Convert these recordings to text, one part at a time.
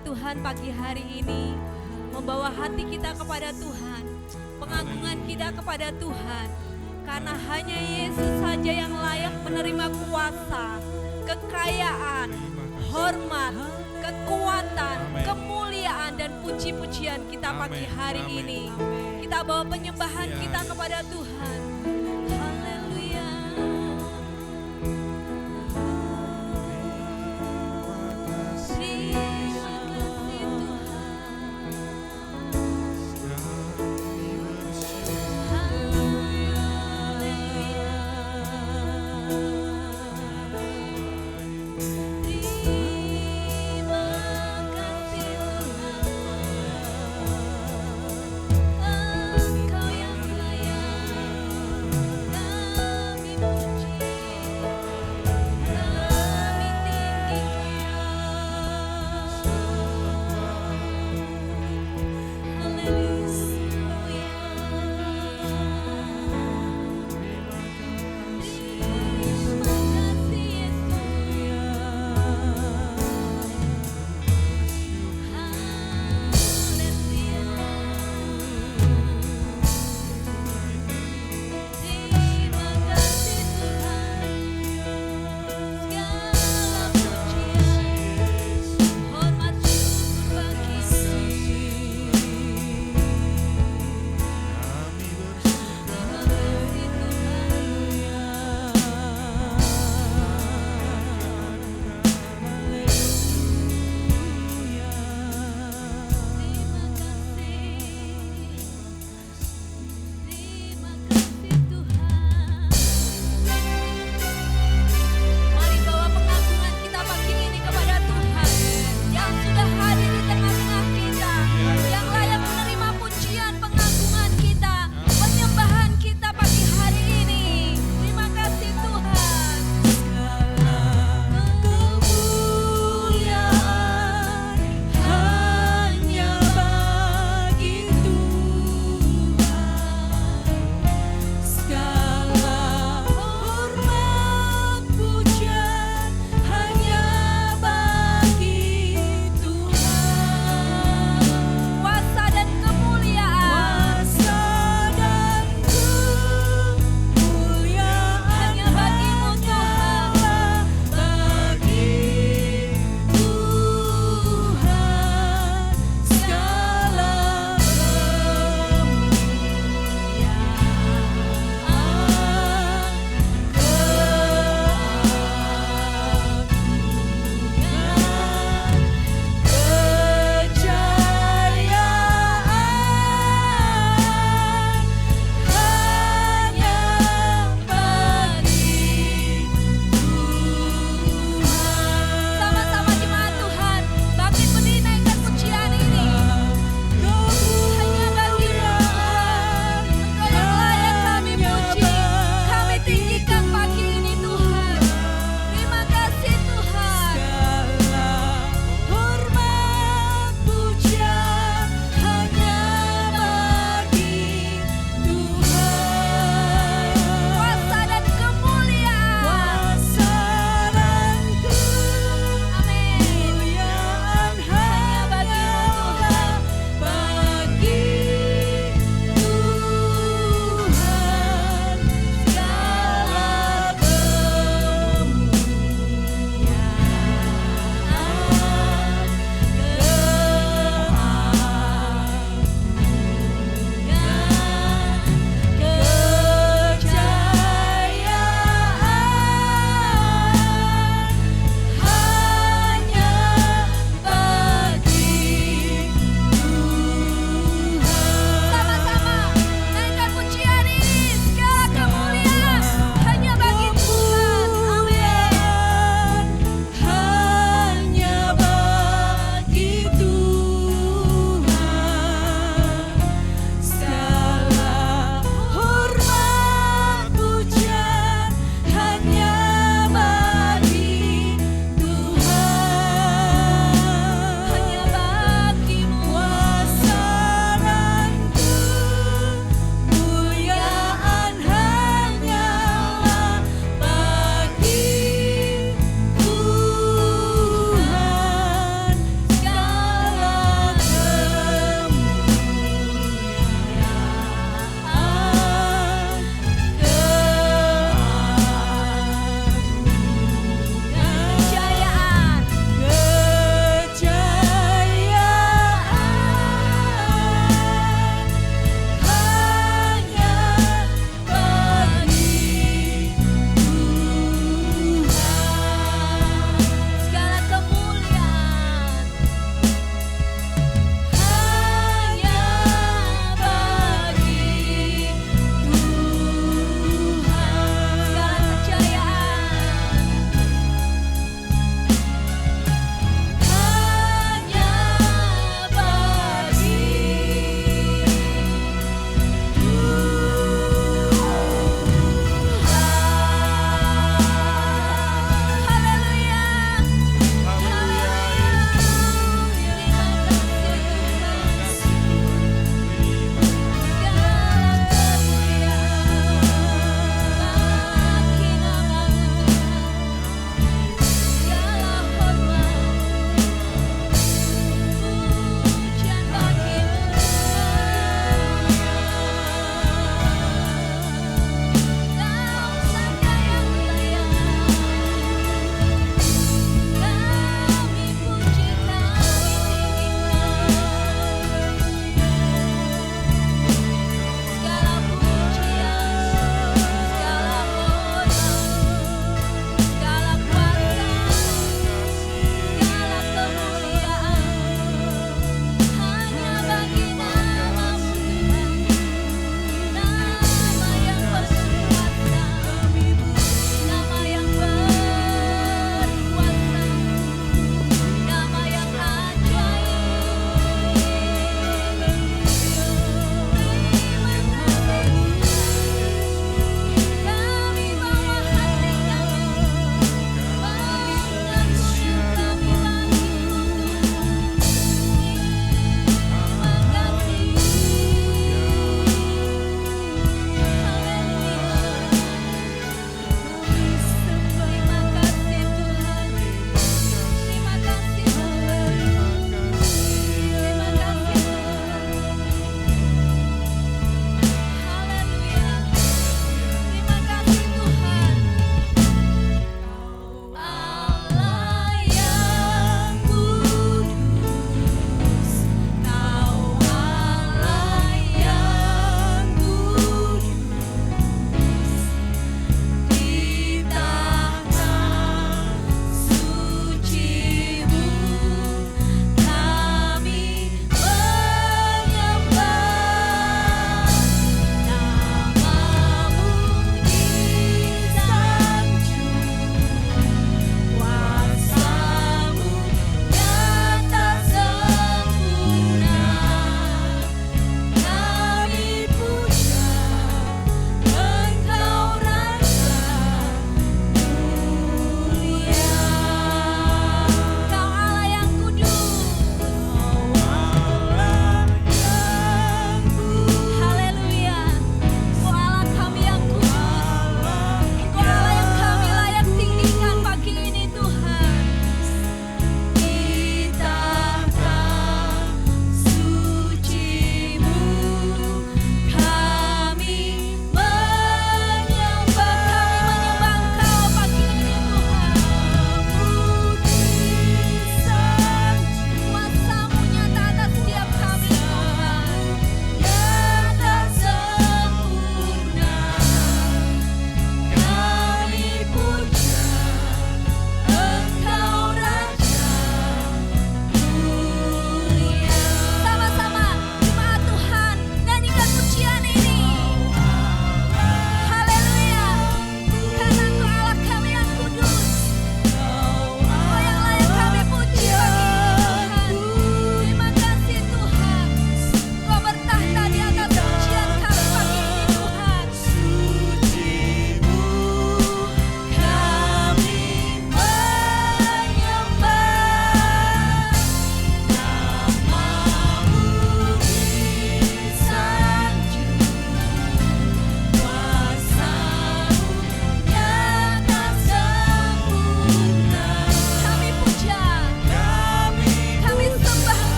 Tuhan pagi hari ini, membawa hati kita kepada Tuhan, pengagungan kita kepada Tuhan, karena hanya Yesus saja yang layak menerima kuasa, kekayaan, hormat, kekuatan, kemuliaan, dan puji-pujian kita pagi hari ini. Kita bawa penyembahan kita kepada Tuhan. Haleluya. Engkau yang layak.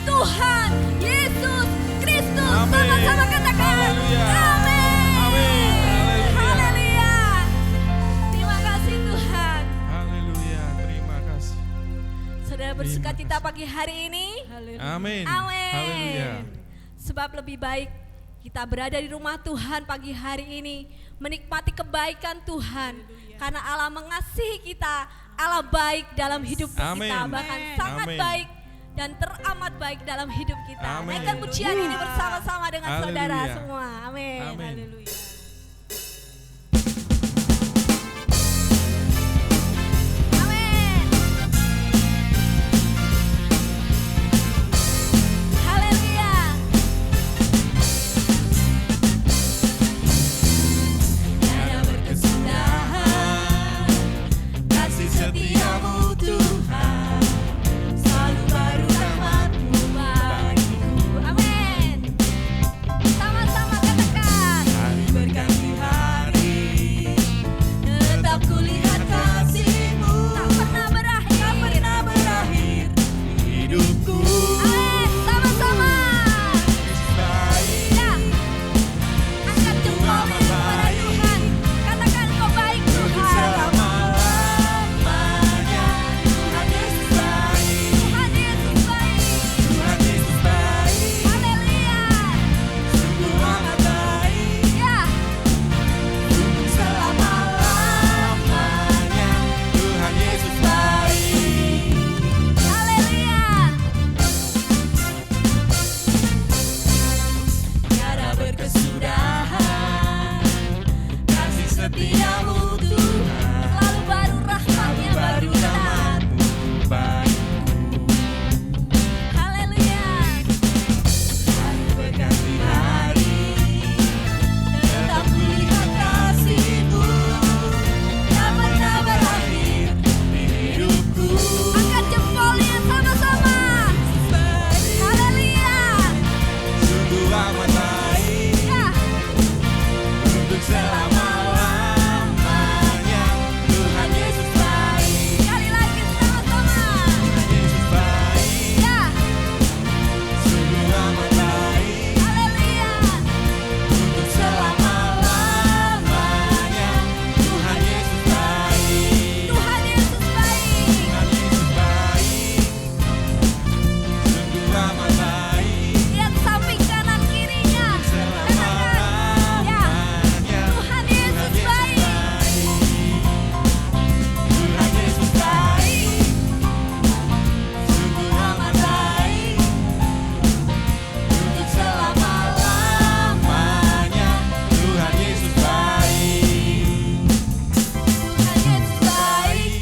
Tuhan Yesus Kristus. Amin. Sama-sama katakan. Haleluya. Amin. Amin. Haleluya. Terima kasih Tuhan. Haleluya, terima kasih. Saudara bersukacita pagi hari ini. Amin. Amin. Haleluya. Sebab lebih baik kita berada di rumah Tuhan pagi hari ini, menikmati kebaikan Tuhan. Karena Allah mengasihi kita, Allah baik dalam hidup Amin. kita, bahkan sangat Amin. baik dan teramat baik dalam hidup kita. Amin. Naikkan pujian ini bersama-sama dengan saudara Haleluya. semua. Amin. Amin. Amin. Haleluya. Tiada berkesudahan kasih setiamu Tuhan, selalu baru rahmat-Mu bagiku. Amin. Sama-sama katakan. Hari berganti hari, Tetap kulihat kasih-Mu tak pernah berakhir, hidupku Amin. Sama-sama. baik. Ya. Angkat jempolnya kepada Tuhan. Katakan kau baik Tuhan. Selama-lamanya Tuhan Yesus baik, Tuhan Yesus baik. Tuhan Yesus baik, Haleluya. sungguh amat baik. Ya. Untuk selama-lamanya Tuhan Yesus baik. Haleluya. Tiada berkesudahan kasih setiamu Tuhan, Selalu baru rahmatnya bagi baru kita. rahmat-Mu bagiku. Haleluya. Hari berganti hari, tetap kulihat kasih-Mu tak pernah berakhir di hidupku. Angkat jempolnya sama-sama. Haleluya. Sungguh amat baik, Ya. untuk selama-lamanya Tuhan Yesus baik, Sekali lagi sama-sama. Tuhan Yesus baik, Ya. sungguh amat baik, Haleluya. untuk selama-lamanya Tuhan Yesus baik, Tuhan Yesus baik. Tuhan Yesus baik, sungguh amat baik, Lihat samping kanan kirinya. Katakan. Ya. selamanya Tuhan Yesus baik. Tuhan Yesus baik, sungguh amat baik, untuk selama-lamanya Tuhan Yesus baik, Tuhan Yesus baik.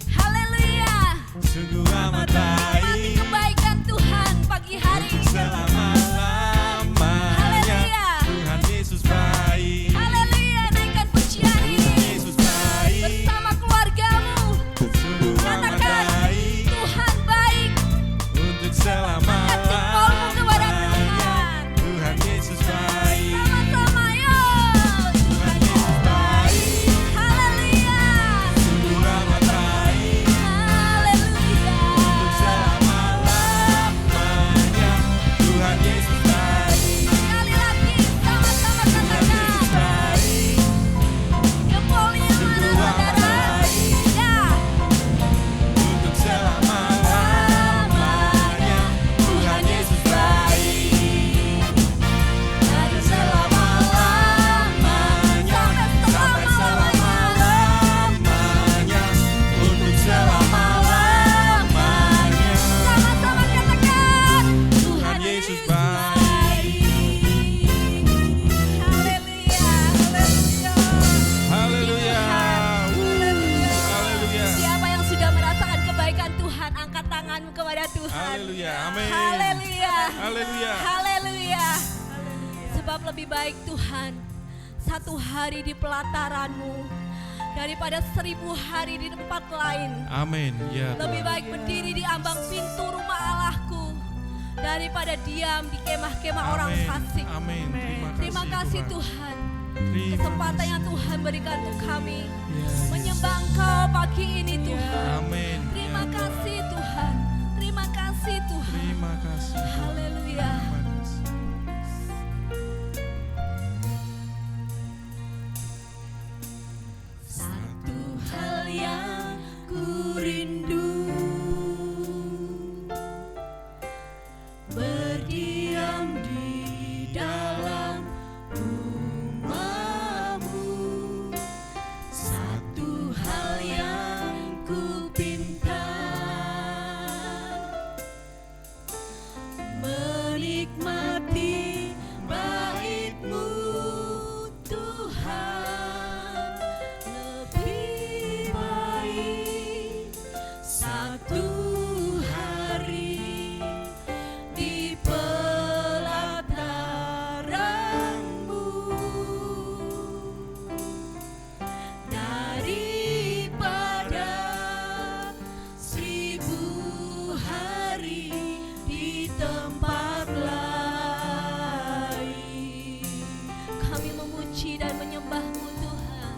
Haleluya. sungguh amat Nikmati baik, kebaikan Tuhan pagi hari untuk ini. selama-lamanya Haleluya. Tuhan Yesus baik, Haleluya. Naikkan pujian Tuhan ini Yesus baik, bersama keluargamu. sungguh amat Katakan baik, Tuhan baik. untuk jempolmu kepada selama-lamanya Tuhan. Tuhan Yesus baik, Sama-sama yuk. Tuhan Yesus baik, Haleluya. sungguh amat baik, Haleluya. untuk selama-lamanya Tuhan Yesus baik, Sekali lagi sama-sama Tuhan Yesus katakan. baik, Jempolnya mana saudara? Ya. untuk selama-lamanya Tuhan Yesus baik, Dari selama-lamanya sampai selama-lamanya, untuk selama-lamanya sama-sama katakan Tuhan Yesus baik. Haleluya. Haleluya. Haleluya. Haleluya. Siapa yang sudah merasakan kebaikan Tuhan, angkat tanganmu kepada Tuhan. Haleluya. Amin. Haleluya. Haleluya. Haleluya. Sebab lebih baik Tuhan satu hari di pelataranmu daripada 1000 hari di tempat lain. Amin. Ya Lebih Tuhan. baik berdiri di ambang pintu rumah Allahku daripada diam di kemah-kemah orang Amin. fasik. Amin. Terima kasih Tuhan. Terima Kesempatan kasih. yang Tuhan berikan untuk kami Ya, menyembah Engkau pagi ini Tuhan. Amin. Terima Ya, kasih Tuhan. Terima kasih Tuhan. Terima kasih. Satu hari di pelataran-Mu, daripada 1000 hari di tempat lain. Kami memuji dan menyembah-Mu Tuhan.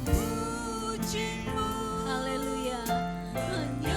Memuji-Mu, haleluya. Hanya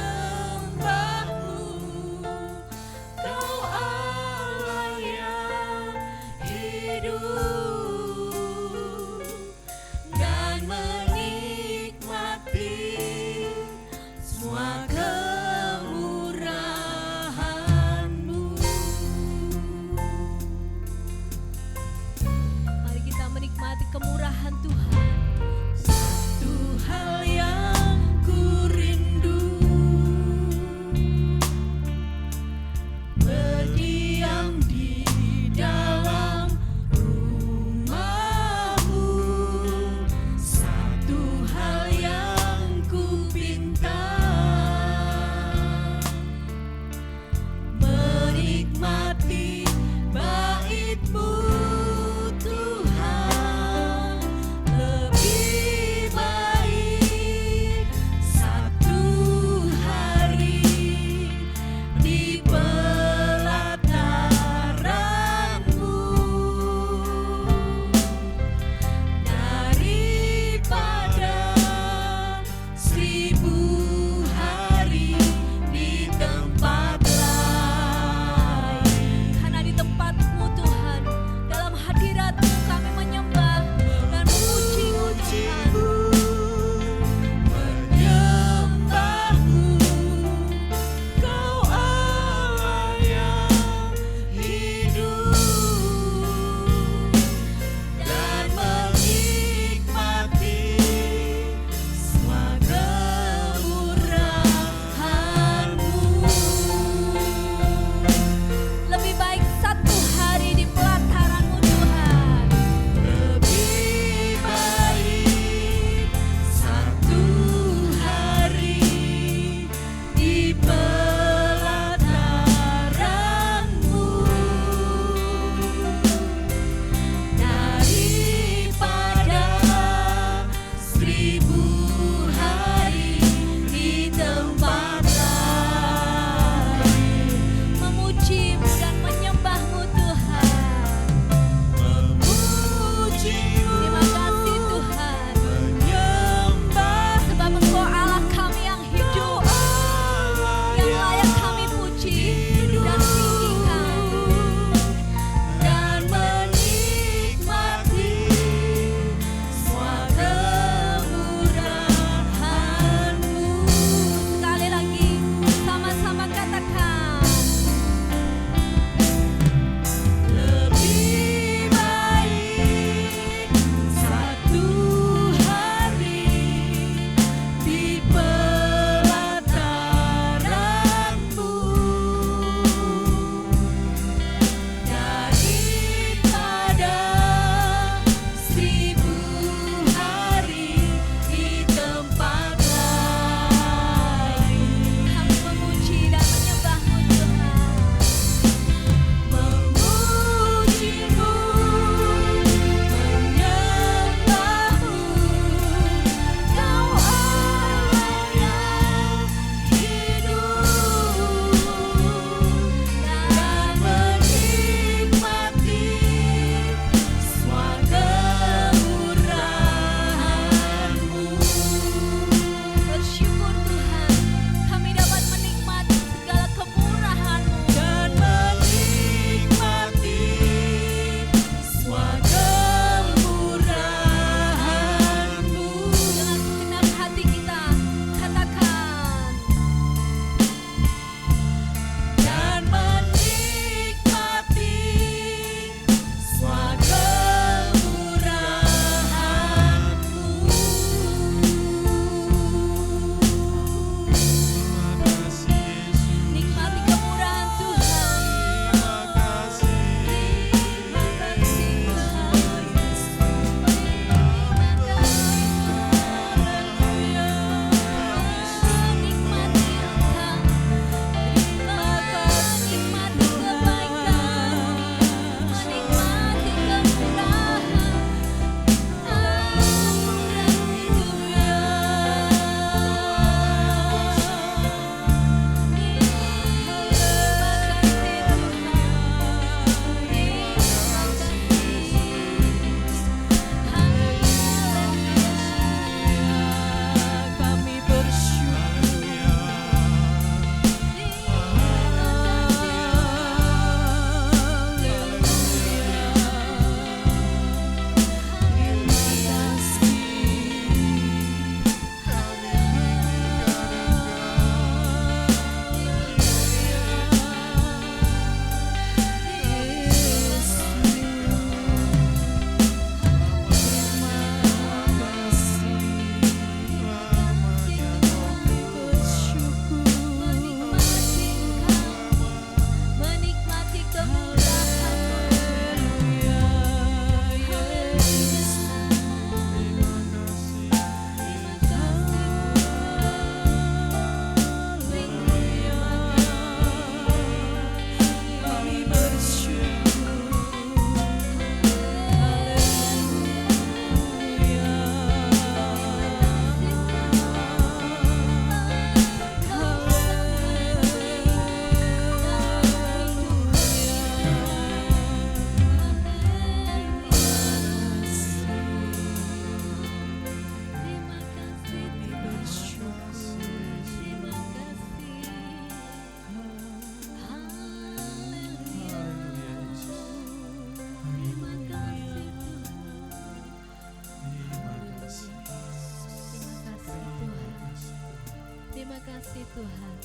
kasih Tuhan.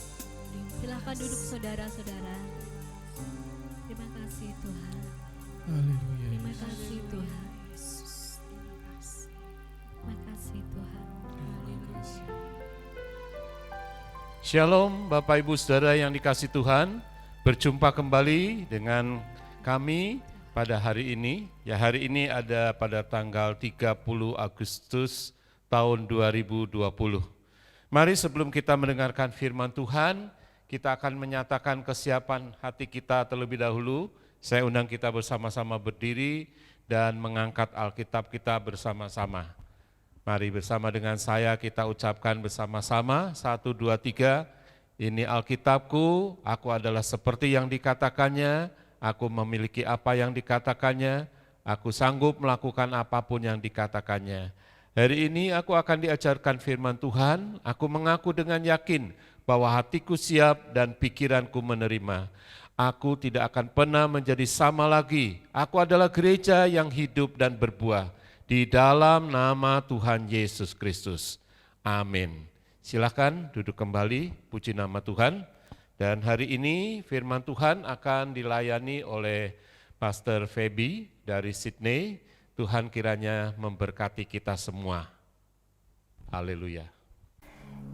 Silahkan duduk saudara-saudara. Terima kasih Tuhan. Haleluya. Terima kasih Tuhan. Terima kasih Tuhan. Shalom Bapak Ibu Saudara yang dikasihi Tuhan, berjumpa kembali dengan kami pada hari ini. Ya, hari ini ada pada tanggal 30 Agustus tahun 2020. Mari sebelum kita mendengarkan firman Tuhan, kita akan menyatakan kesiapan hati kita terlebih dahulu. Saya undang kita bersama-sama berdiri dan mengangkat Alkitab kita bersama-sama. Mari bersama dengan saya kita ucapkan bersama-sama, 1, 2, 3. Ini Alkitabku, aku adalah seperti yang dikatakannya, aku memiliki apa yang dikatakannya, aku sanggup melakukan apapun yang dikatakannya. Hari ini aku akan diajarkan firman Tuhan, aku mengaku dengan yakin bahwa hatiku siap dan pikiranku menerima. Aku tidak akan pernah menjadi sama lagi, aku adalah gereja yang hidup dan berbuah. Di dalam nama Tuhan Yesus Kristus. Amin. Silakan duduk kembali, puji nama Tuhan. Dan hari ini firman Tuhan akan dilayani oleh Pastor Feby dari Sydney. Tuhan kiranya memberkati kita semua. Haleluya.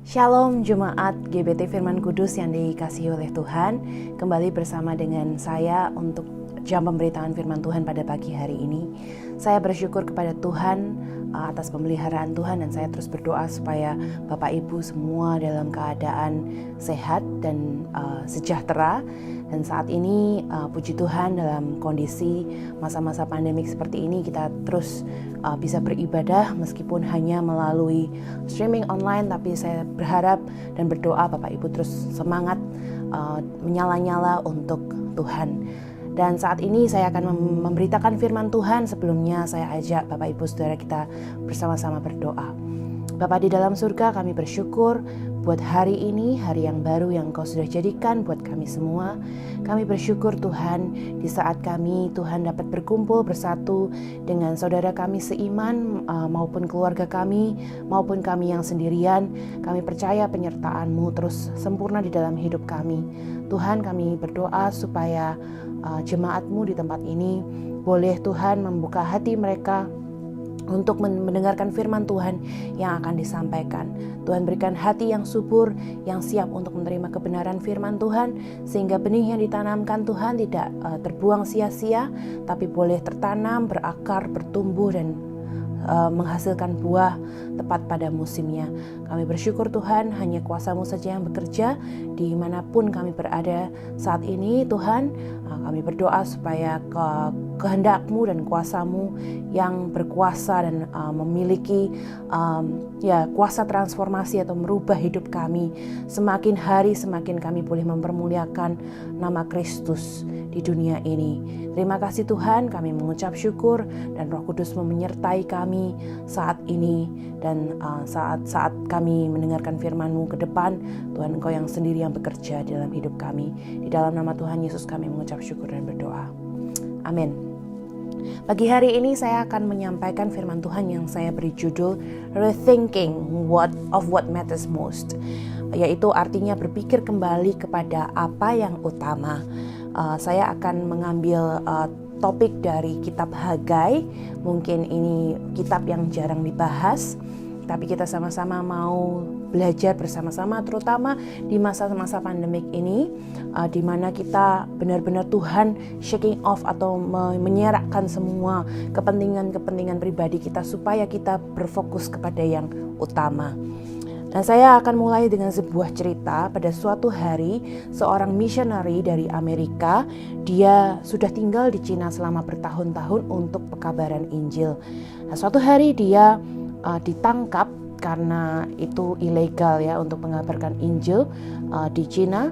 Shalom Jemaat GBT Firman Kudus yang dikasihi oleh Tuhan. Kembali bersama dengan saya untuk jam pemberitaan firman Tuhan pada pagi hari ini. Saya bersyukur kepada Tuhan atas pemeliharaan Tuhan dan saya terus berdoa supaya Bapak Ibu semua dalam keadaan sehat dan sejahtera. Dan saat ini puji Tuhan dalam kondisi masa-masa pandemik seperti ini kita terus bisa beribadah meskipun hanya melalui streaming online, tapi saya berharap dan berdoa Bapak Ibu terus semangat menyala-nyala untuk Tuhan. Dan saat ini saya akan memberitakan firman Tuhan. Sebelumnya saya ajak Bapak Ibu Saudara kita bersama-sama berdoa. Bapa di dalam surga, kami bersyukur buat hari ini, hari yang baru yang Kau sudah jadikan buat kami semua. Kami bersyukur Tuhan di saat kami Tuhan dapat berkumpul bersatu dengan saudara kami seiman maupun keluarga kami maupun kami yang sendirian. Kami percaya penyertaan-Mu terus sempurna di dalam hidup kami. Tuhan, kami berdoa supaya jemaat-Mu di tempat ini boleh Tuhan membuka hati mereka untuk mendengarkan firman Tuhan yang akan disampaikan. Tuhan berikan hati yang subur, yang siap untuk menerima kebenaran firman Tuhan, sehingga benih yang ditanamkan Tuhan tidak terbuang sia-sia, tapi boleh tertanam, berakar, bertumbuh, dan menghasilkan buah tepat pada musimnya. Kami bersyukur Tuhan, hanya kuasa-Mu saja yang bekerja dimanapun kami berada saat ini. Tuhan, kami berdoa supaya kehendak-Mu dan kuasa-Mu yang berkuasa dan memiliki kuasa transformasi atau merubah hidup kami. Semakin hari semakin kami boleh mempermuliakan nama Kristus di dunia ini. Terima kasih Tuhan, kami mengucap syukur dan Roh Kudus menyertai kami saat ini dan saat kami mendengarkan firman-Mu ke depan. Tuhan, Engkau yang sendiri yang bekerja dalam hidup kami. Di dalam nama Tuhan Yesus kami mengucap syukur dan berdoa. Amin. Pagi hari ini saya akan menyampaikan firman Tuhan yang saya beri judul Rethinking what matters most, yaitu artinya berpikir kembali kepada apa yang utama. Saya akan mengambil topik dari kitab Hagai. Mungkin ini kitab yang jarang dibahas, tapi kita sama-sama mau belajar bersama-sama, terutama di masa-masa pandemik ini, di mana kita benar-benar Tuhan shaking off atau menyerahkan semua kepentingan-kepentingan pribadi kita supaya kita berfokus kepada yang utama. Dan saya akan mulai dengan sebuah cerita. Pada suatu hari, seorang missionary dari Amerika, dia sudah tinggal di Cina selama bertahun-tahun untuk pekabaran Injil. Nah, suatu hari dia ditangkap karena itu ilegal ya untuk mengabarkan Injil di Cina.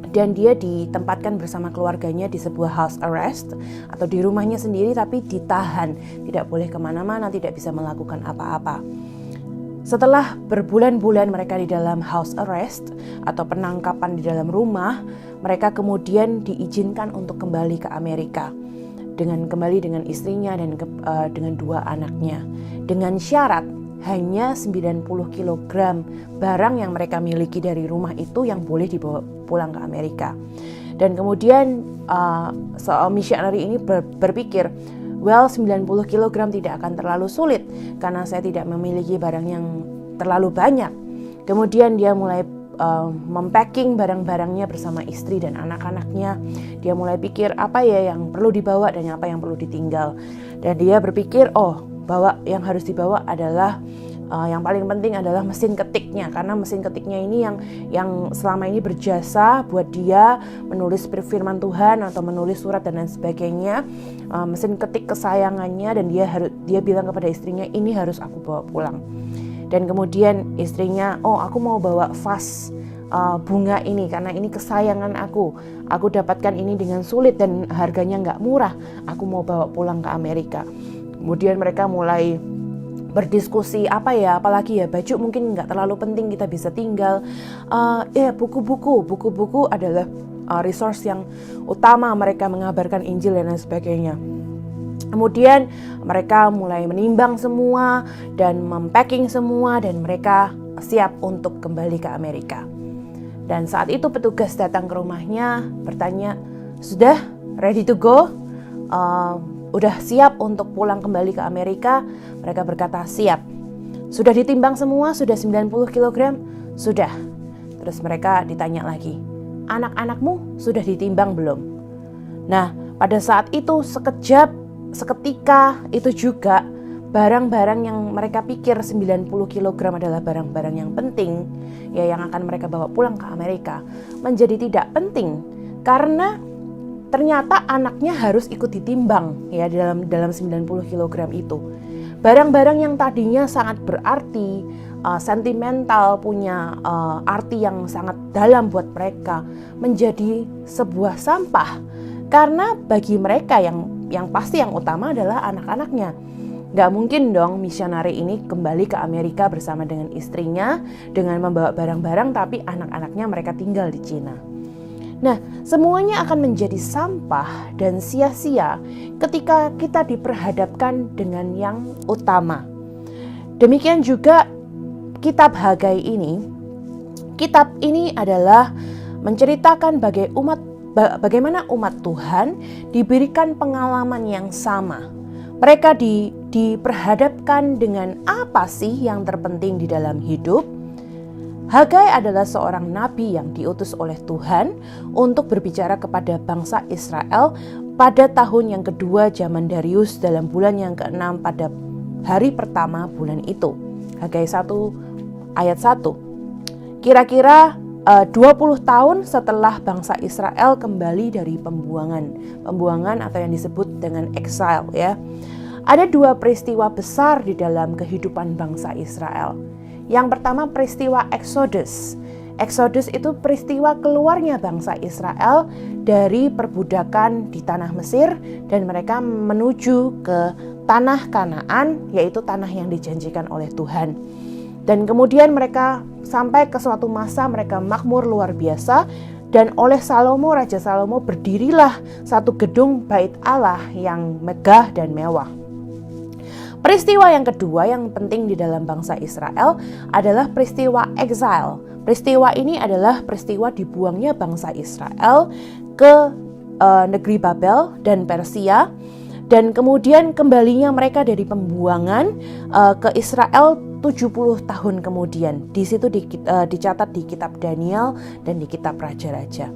Dan dia ditempatkan bersama keluarganya di sebuah house arrest atau di rumahnya sendiri, tapi ditahan, tidak boleh kemana-mana, tidak bisa melakukan apa-apa. Setelah berbulan-bulan mereka di dalam house arrest atau penangkapan di dalam rumah, mereka kemudian diizinkan untuk kembali ke Amerika kembali dengan istrinya dan dengan 2 anaknya, dengan syarat hanya 90 kg barang yang mereka miliki dari rumah itu yang boleh dibawa pulang ke Amerika. Dan kemudian missionary ini berpikir, well 90 kg tidak akan terlalu sulit karena saya tidak memiliki barang yang terlalu banyak. Kemudian dia mulai mempacking barang-barangnya bersama istri dan anak-anaknya. Dia mulai pikir apa ya yang perlu dibawa dan apa yang perlu ditinggal. Dan dia berpikir, bahwa yang harus dibawa adalah yang paling penting adalah mesin ketiknya, karena mesin ketiknya ini yang selama ini berjasa buat dia menulis firman Tuhan atau menulis surat dan lain sebagainya. Mesin ketik kesayangannya, dan dia bilang kepada istrinya, ini harus aku bawa pulang. Dan kemudian istrinya, aku mau bawa vas bunga ini karena ini kesayangan aku dapatkan ini dengan sulit dan harganya nggak murah, aku mau bawa pulang ke Amerika. Kemudian mereka mulai berdiskusi apalagi ya, baju mungkin nggak terlalu penting, kita bisa tinggal. Buku-buku adalah resource yang utama mereka mengabarkan Injil dan lain sebagainya. Kemudian mereka mulai menimbang semua dan mempacking semua, dan mereka siap untuk kembali ke Amerika. Dan saat itu petugas datang ke rumahnya bertanya, sudah ready to go? Udah siap untuk pulang kembali ke Amerika? Mereka berkata siap. Sudah ditimbang semua? Sudah 90 kg? Sudah. Terus mereka ditanya lagi, anak-anakmu sudah ditimbang belum? Nah, pada saat itu seketika itu juga barang-barang yang mereka pikir 90 kg adalah barang-barang yang penting, ya yang akan mereka bawa pulang ke Amerika, menjadi tidak penting karena ternyata anaknya harus ikut ditimbang ya dalam 90 kg itu. Barang-barang yang tadinya sangat berarti, sentimental, punya arti yang sangat dalam buat mereka, menjadi sebuah sampah. Karena bagi mereka yang pasti yang utama adalah anak-anaknya. Gak mungkin dong misionari ini kembali ke Amerika bersama dengan istrinya dengan membawa barang-barang, tapi anak-anaknya mereka tinggal di Cina. Nah, semuanya akan menjadi sampah dan sia-sia ketika kita diperhadapkan dengan yang utama. Demikian juga kitab Hagai ini. Kitab ini adalah menceritakan bagaimana umat Tuhan diberikan pengalaman yang sama. Mereka diperhadapkan dengan apa sih yang terpenting di dalam hidup. Hagai adalah seorang nabi yang diutus oleh Tuhan untuk berbicara kepada bangsa Israel pada tahun yang kedua zaman Darius dalam bulan yang ke-6 pada hari pertama bulan itu. Hagai 1 ayat 1. Kira-kira 20 tahun setelah bangsa Israel kembali dari pembuangan atau yang disebut dengan exile ya. Ada dua peristiwa besar di dalam kehidupan bangsa Israel. Yang pertama peristiwa Exodus. Exodus itu peristiwa keluarnya bangsa Israel dari perbudakan di tanah Mesir dan mereka menuju ke tanah Kanaan, yaitu tanah yang dijanjikan oleh Tuhan. Dan kemudian mereka sampai ke suatu masa mereka makmur luar biasa, dan oleh Raja Salomo berdirilah satu gedung bait Allah yang megah dan mewah. Peristiwa yang kedua yang penting di dalam bangsa Israel adalah peristiwa exile. Peristiwa ini adalah peristiwa dibuangnya bangsa Israel ke negeri Babel dan Persia, dan kemudian kembalinya mereka dari pembuangan ke Israel 70 tahun kemudian. Di situ dicatat di kitab Daniel dan di kitab Raja-Raja.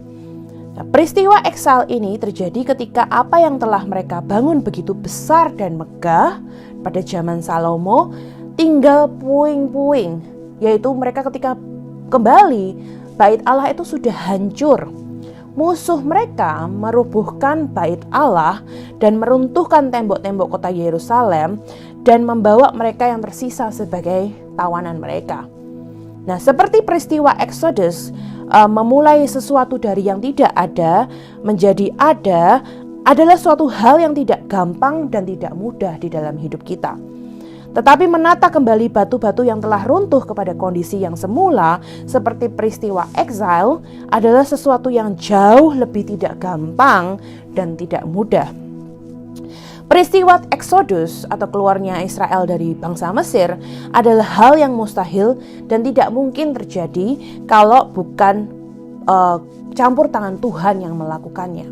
Nah, peristiwa exile ini terjadi ketika apa yang telah mereka bangun begitu besar dan megah pada zaman Salomo tinggal puing-puing, yaitu mereka ketika kembali bait Allah itu sudah hancur. Musuh mereka merubuhkan bait Allah dan meruntuhkan tembok-tembok kota Yerusalem dan membawa mereka yang tersisa sebagai tawanan mereka. Nah, seperti peristiwa Exodus, memulai sesuatu dari yang tidak ada menjadi ada adalah suatu hal yang tidak gampang dan tidak mudah di dalam hidup kita. Tetapi menata kembali batu-batu yang telah runtuh kepada kondisi yang semula seperti peristiwa exile adalah sesuatu yang jauh lebih tidak gampang dan tidak mudah. Peristiwa Exodus atau keluarnya Israel dari bangsa Mesir adalah hal yang mustahil dan tidak mungkin terjadi kalau bukan campur tangan Tuhan yang melakukannya.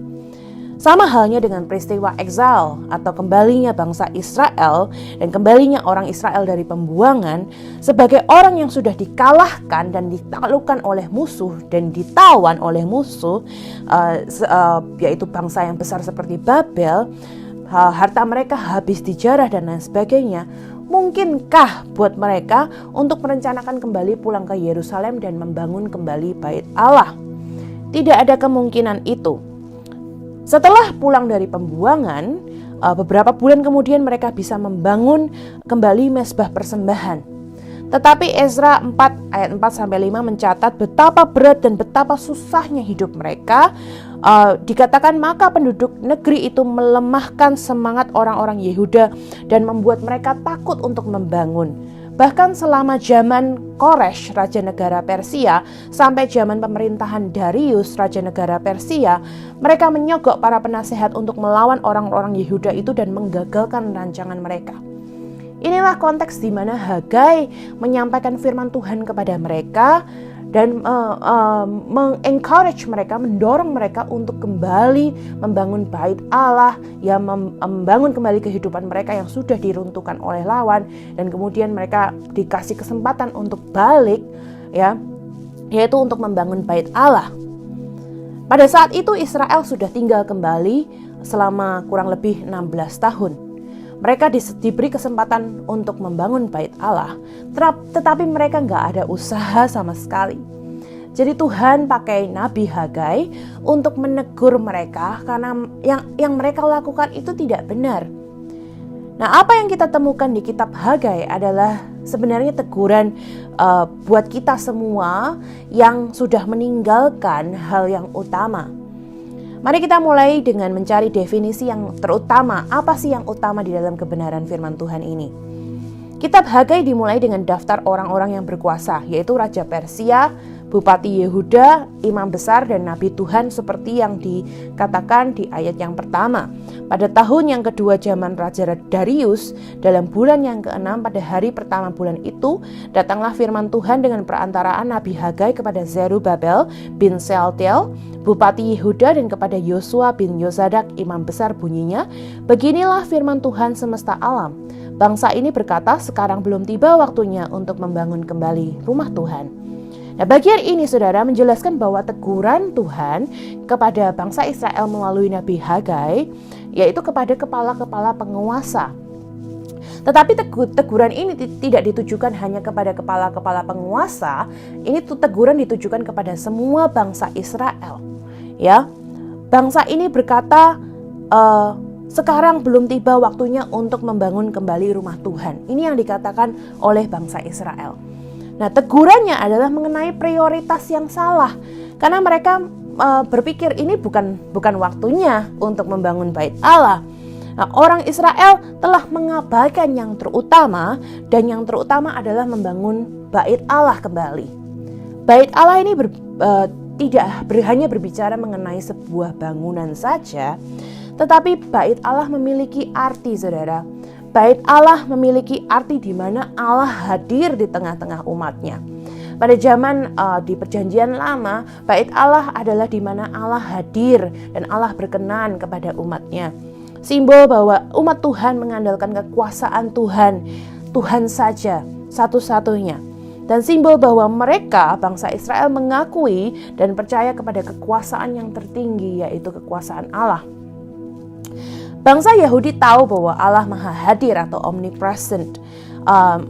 Sama halnya dengan peristiwa exile atau kembalinya bangsa Israel dan kembalinya orang Israel dari pembuangan sebagai orang yang sudah dikalahkan dan ditaklukkan oleh musuh dan ditawan oleh musuh, yaitu bangsa yang besar seperti Babel, harta mereka habis dijarah dan lain sebagainya. Mungkinkah buat mereka untuk merencanakan kembali pulang ke Yerusalem dan membangun kembali bait Allah? Tidak ada kemungkinan itu. Setelah pulang dari pembuangan, beberapa bulan kemudian mereka bisa membangun kembali mezbah persembahan. Tetapi Ezra 4 ayat 4-5 mencatat betapa berat dan betapa susahnya hidup mereka. Dikatakan maka penduduk negeri itu melemahkan semangat orang-orang Yehuda dan membuat mereka takut untuk membangun. Bahkan selama zaman Koresh, Raja Negara Persia, sampai zaman pemerintahan Darius, Raja Negara Persia, mereka menyogok para penasehat untuk melawan orang-orang Yehuda itu dan menggagalkan rancangan mereka. Inilah konteks di mana Hagai menyampaikan firman Tuhan kepada mereka dan mengencourage mereka, mendorong mereka untuk kembali membangun bait Allah, ya, membangun kembali kehidupan mereka yang sudah diruntuhkan oleh lawan, dan kemudian mereka dikasih kesempatan untuk balik, ya, yaitu untuk membangun bait Allah. Pada saat itu Israel sudah tinggal kembali selama kurang lebih 16 tahun. Mereka diberi kesempatan untuk membangun bait Allah, tetapi mereka nggak ada usaha sama sekali. Jadi Tuhan pakai Nabi Hagai untuk menegur mereka karena yang mereka lakukan itu tidak benar. Nah, apa yang kita temukan di kitab Hagai adalah sebenarnya teguran buat kita semua yang sudah meninggalkan hal yang utama. Mari kita mulai dengan mencari definisi yang terutama. Apa sih yang utama di dalam kebenaran firman Tuhan ini? Kitab Hagai dimulai dengan daftar orang-orang yang berkuasa, yaitu Raja Persia, Bupati Yehuda, Imam Besar, dan Nabi Tuhan seperti yang dikatakan di ayat yang pertama. Pada tahun yang kedua zaman Raja Darius, dalam bulan yang ke-6 pada hari pertama bulan itu, datanglah firman Tuhan dengan perantaraan Nabi Hagai kepada Zerubabel bin Sealtiel, Bupati Yehuda, dan kepada Yosua bin Yozadak, Imam Besar, bunyinya, beginilah firman Tuhan semesta alam. Bangsa ini berkata, sekarang belum tiba waktunya untuk membangun kembali rumah Tuhan. Nah, bagian ini saudara menjelaskan bahwa teguran Tuhan kepada bangsa Israel melalui Nabi Hagai, yaitu kepada kepala-kepala penguasa. Tetapi teguran ini tidak ditujukan hanya kepada kepala-kepala penguasa, ini teguran ditujukan kepada semua bangsa Israel. Ya, bangsa ini berkata, sekarang belum tiba waktunya untuk membangun kembali rumah Tuhan. Ini yang dikatakan oleh bangsa Israel. Nah, tegurannya adalah mengenai prioritas yang salah, karena mereka berpikir ini bukan waktunya untuk membangun bait Allah. Nah, orang Israel telah mengabaikan yang terutama, dan yang terutama adalah membangun bait Allah kembali. Bait Allah ini tidak hanya berbicara mengenai sebuah bangunan saja, tetapi bait Allah memiliki arti, saudara. Bait Allah memiliki arti di mana Allah hadir di tengah-tengah umatnya. Pada zaman di perjanjian lama, bait Allah adalah di mana Allah hadir dan Allah berkenan kepada umatnya. Simbol bahwa umat Tuhan mengandalkan kekuasaan Tuhan, Tuhan saja, satu-satunya. Dan simbol bahwa mereka, bangsa Israel, mengakui dan percaya kepada kekuasaan yang tertinggi, yaitu kekuasaan Allah. Bangsa Yahudi tahu bahwa Allah Maha Hadir atau omnipresent.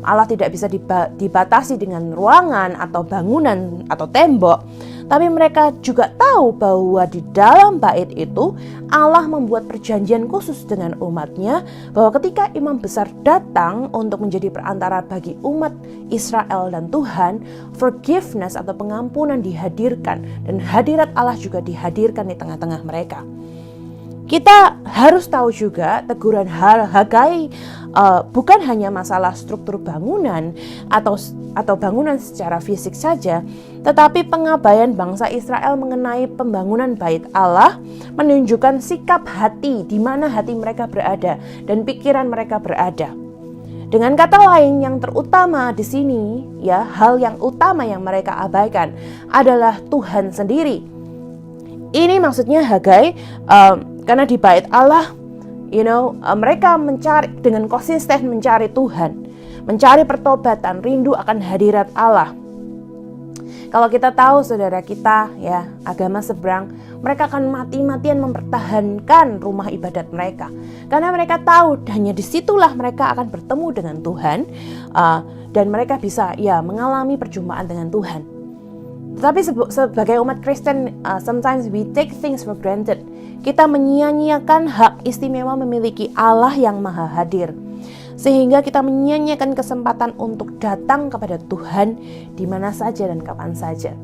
Allah tidak bisa dibatasi dengan ruangan atau bangunan atau tembok. Tapi mereka juga tahu bahwa di dalam bait itu Allah membuat perjanjian khusus dengan umatnya, bahwa ketika imam besar datang untuk menjadi perantara bagi umat Israel dan Tuhan, forgiveness atau pengampunan dihadirkan dan hadirat Allah juga dihadirkan di tengah-tengah mereka. Kita harus tahu juga teguran Hagai bukan hanya masalah struktur bangunan atau bangunan secara fisik saja, tetapi pengabaian bangsa Israel mengenai pembangunan bait Allah menunjukkan sikap hati di mana hati mereka berada dan pikiran mereka berada. Dengan kata lain, yang terutama di sini, ya, hal yang utama yang mereka abaikan adalah Tuhan sendiri. Ini maksudnya Hagai, karena di bait Allah, mereka mencari dengan konsisten mencari Tuhan, mencari pertobatan, rindu akan hadirat Allah. Kalau kita tahu saudara kita, ya, agama seberang, mereka akan mati-matian mempertahankan rumah ibadat mereka, karena mereka tahu hanya disitulah mereka akan bertemu dengan Tuhan, dan mereka bisa, ya, mengalami perjumpaan dengan Tuhan. Tetapi sebagai umat Kristen, sometimes we take things for granted. Kita menyia-nyiakan hak istimewa memiliki Allah yang maha hadir, sehingga kita menyia-nyiakan kesempatan untuk datang kepada Tuhan di mana saja dan kapan saja.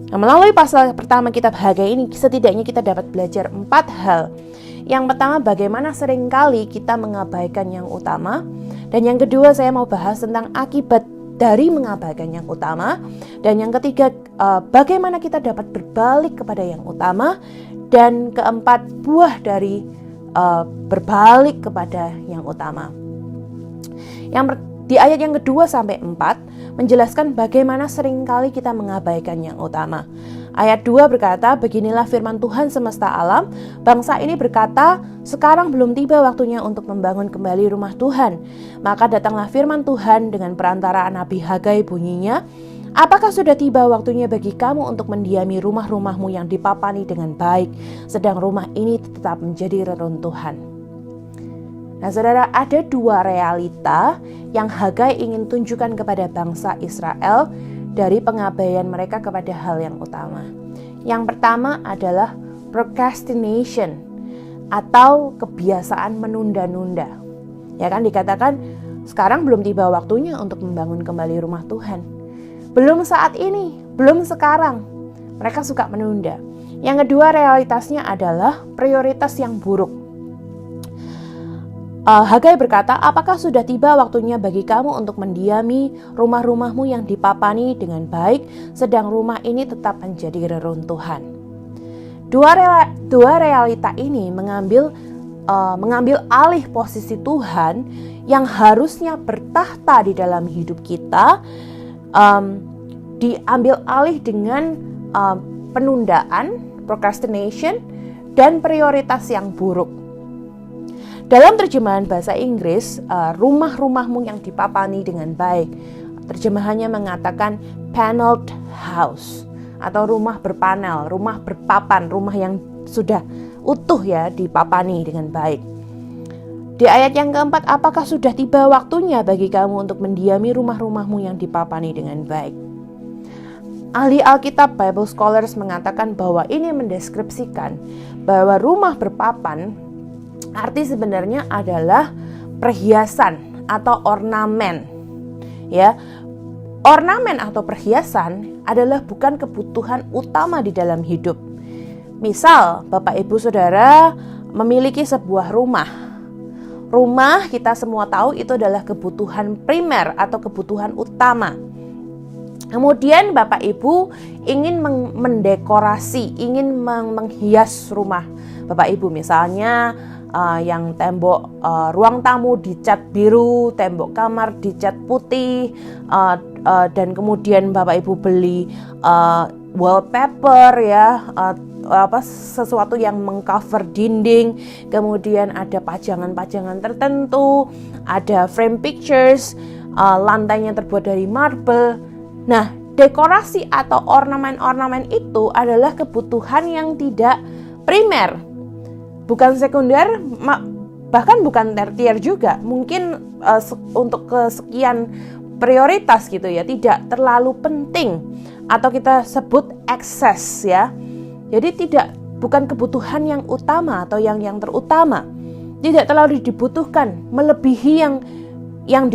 Nah, melalui pasal pertama kitab Hagai ini, setidaknya kita dapat belajar 4 hal. Yang pertama, bagaimana seringkali kita mengabaikan yang utama. Dan yang kedua, saya mau bahas tentang akibat dari mengabaikan yang utama. Dan yang ketiga, bagaimana kita dapat berbalik kepada yang utama. Dan keempat, buah dari berbalik kepada yang utama. Di ayat yang kedua sampai 4 menjelaskan bagaimana seringkali kita mengabaikan yang utama. Ayat 2 berkata, beginilah firman Tuhan semesta alam, bangsa ini berkata, sekarang belum tiba waktunya untuk membangun kembali rumah Tuhan. Maka datanglah firman Tuhan dengan perantaraan Nabi Hagai, bunyinya, apakah sudah tiba waktunya bagi kamu untuk mendiami rumah-rumahmu yang dipapani dengan baik, sedang rumah ini tetap menjadi reruntuhan. Nah saudara, ada 2 realita yang Hagai ingin tunjukkan kepada bangsa Israel dari pengabaian mereka kepada hal yang utama. Yang pertama adalah procrastination atau kebiasaan menunda-nunda. Ya kan, dikatakan sekarang belum tiba waktunya untuk membangun kembali rumah Tuhan. Belum saat ini, belum sekarang. Mereka suka menunda. Yang kedua realitasnya adalah prioritas yang buruk. Hagai berkata, apakah sudah tiba waktunya bagi kamu untuk mendiami rumah-rumahmu yang dipapani dengan baik, sedang rumah ini tetap menjadi reruntuhan. Dua realita ini mengambil alih posisi Tuhan yang harusnya bertahta di dalam hidup kita, diambil alih dengan penundaan, procrastination, dan prioritas yang buruk. Dalam terjemahan bahasa Inggris, rumah-rumahmu yang dipapani dengan baik, terjemahannya mengatakan paneled house atau rumah berpanel, rumah berpapan, rumah yang sudah utuh, ya, dipapani dengan baik. Di ayat yang keempat, apakah sudah tiba waktunya bagi kamu untuk mendiami rumah-rumahmu yang dipapani dengan baik? Ahli Alkitab Bible Scholars mengatakan bahwa ini mendeskripsikan bahwa rumah berpapan arti sebenarnya adalah perhiasan atau ornamen. Ya, ornamen atau perhiasan adalah bukan kebutuhan utama di dalam hidup. Misal, Bapak Ibu Saudara memiliki sebuah rumah. Rumah kita semua tahu itu adalah kebutuhan primer atau kebutuhan utama. Kemudian Bapak Ibu ingin mendekorasi, ingin menghias rumah Bapak Ibu, misalnya yang tembok ruang tamu dicat biru, tembok kamar dicat putih, dan kemudian Bapak Ibu beli wallpaper, ya, sesuatu yang mengcover dinding, kemudian ada pajangan-pajangan tertentu, ada frame pictures, lantainya terbuat dari marble. Nah, dekorasi atau ornamen-ornamen itu adalah kebutuhan yang tidak primer, bukan sekunder, bahkan bukan tertier juga. Mungkin untuk kesekian prioritas gitu, ya, tidak terlalu penting atau kita sebut ekses, ya. Jadi bukan kebutuhan yang utama atau yang terutama. Tidak terlalu dibutuhkan melebihi yang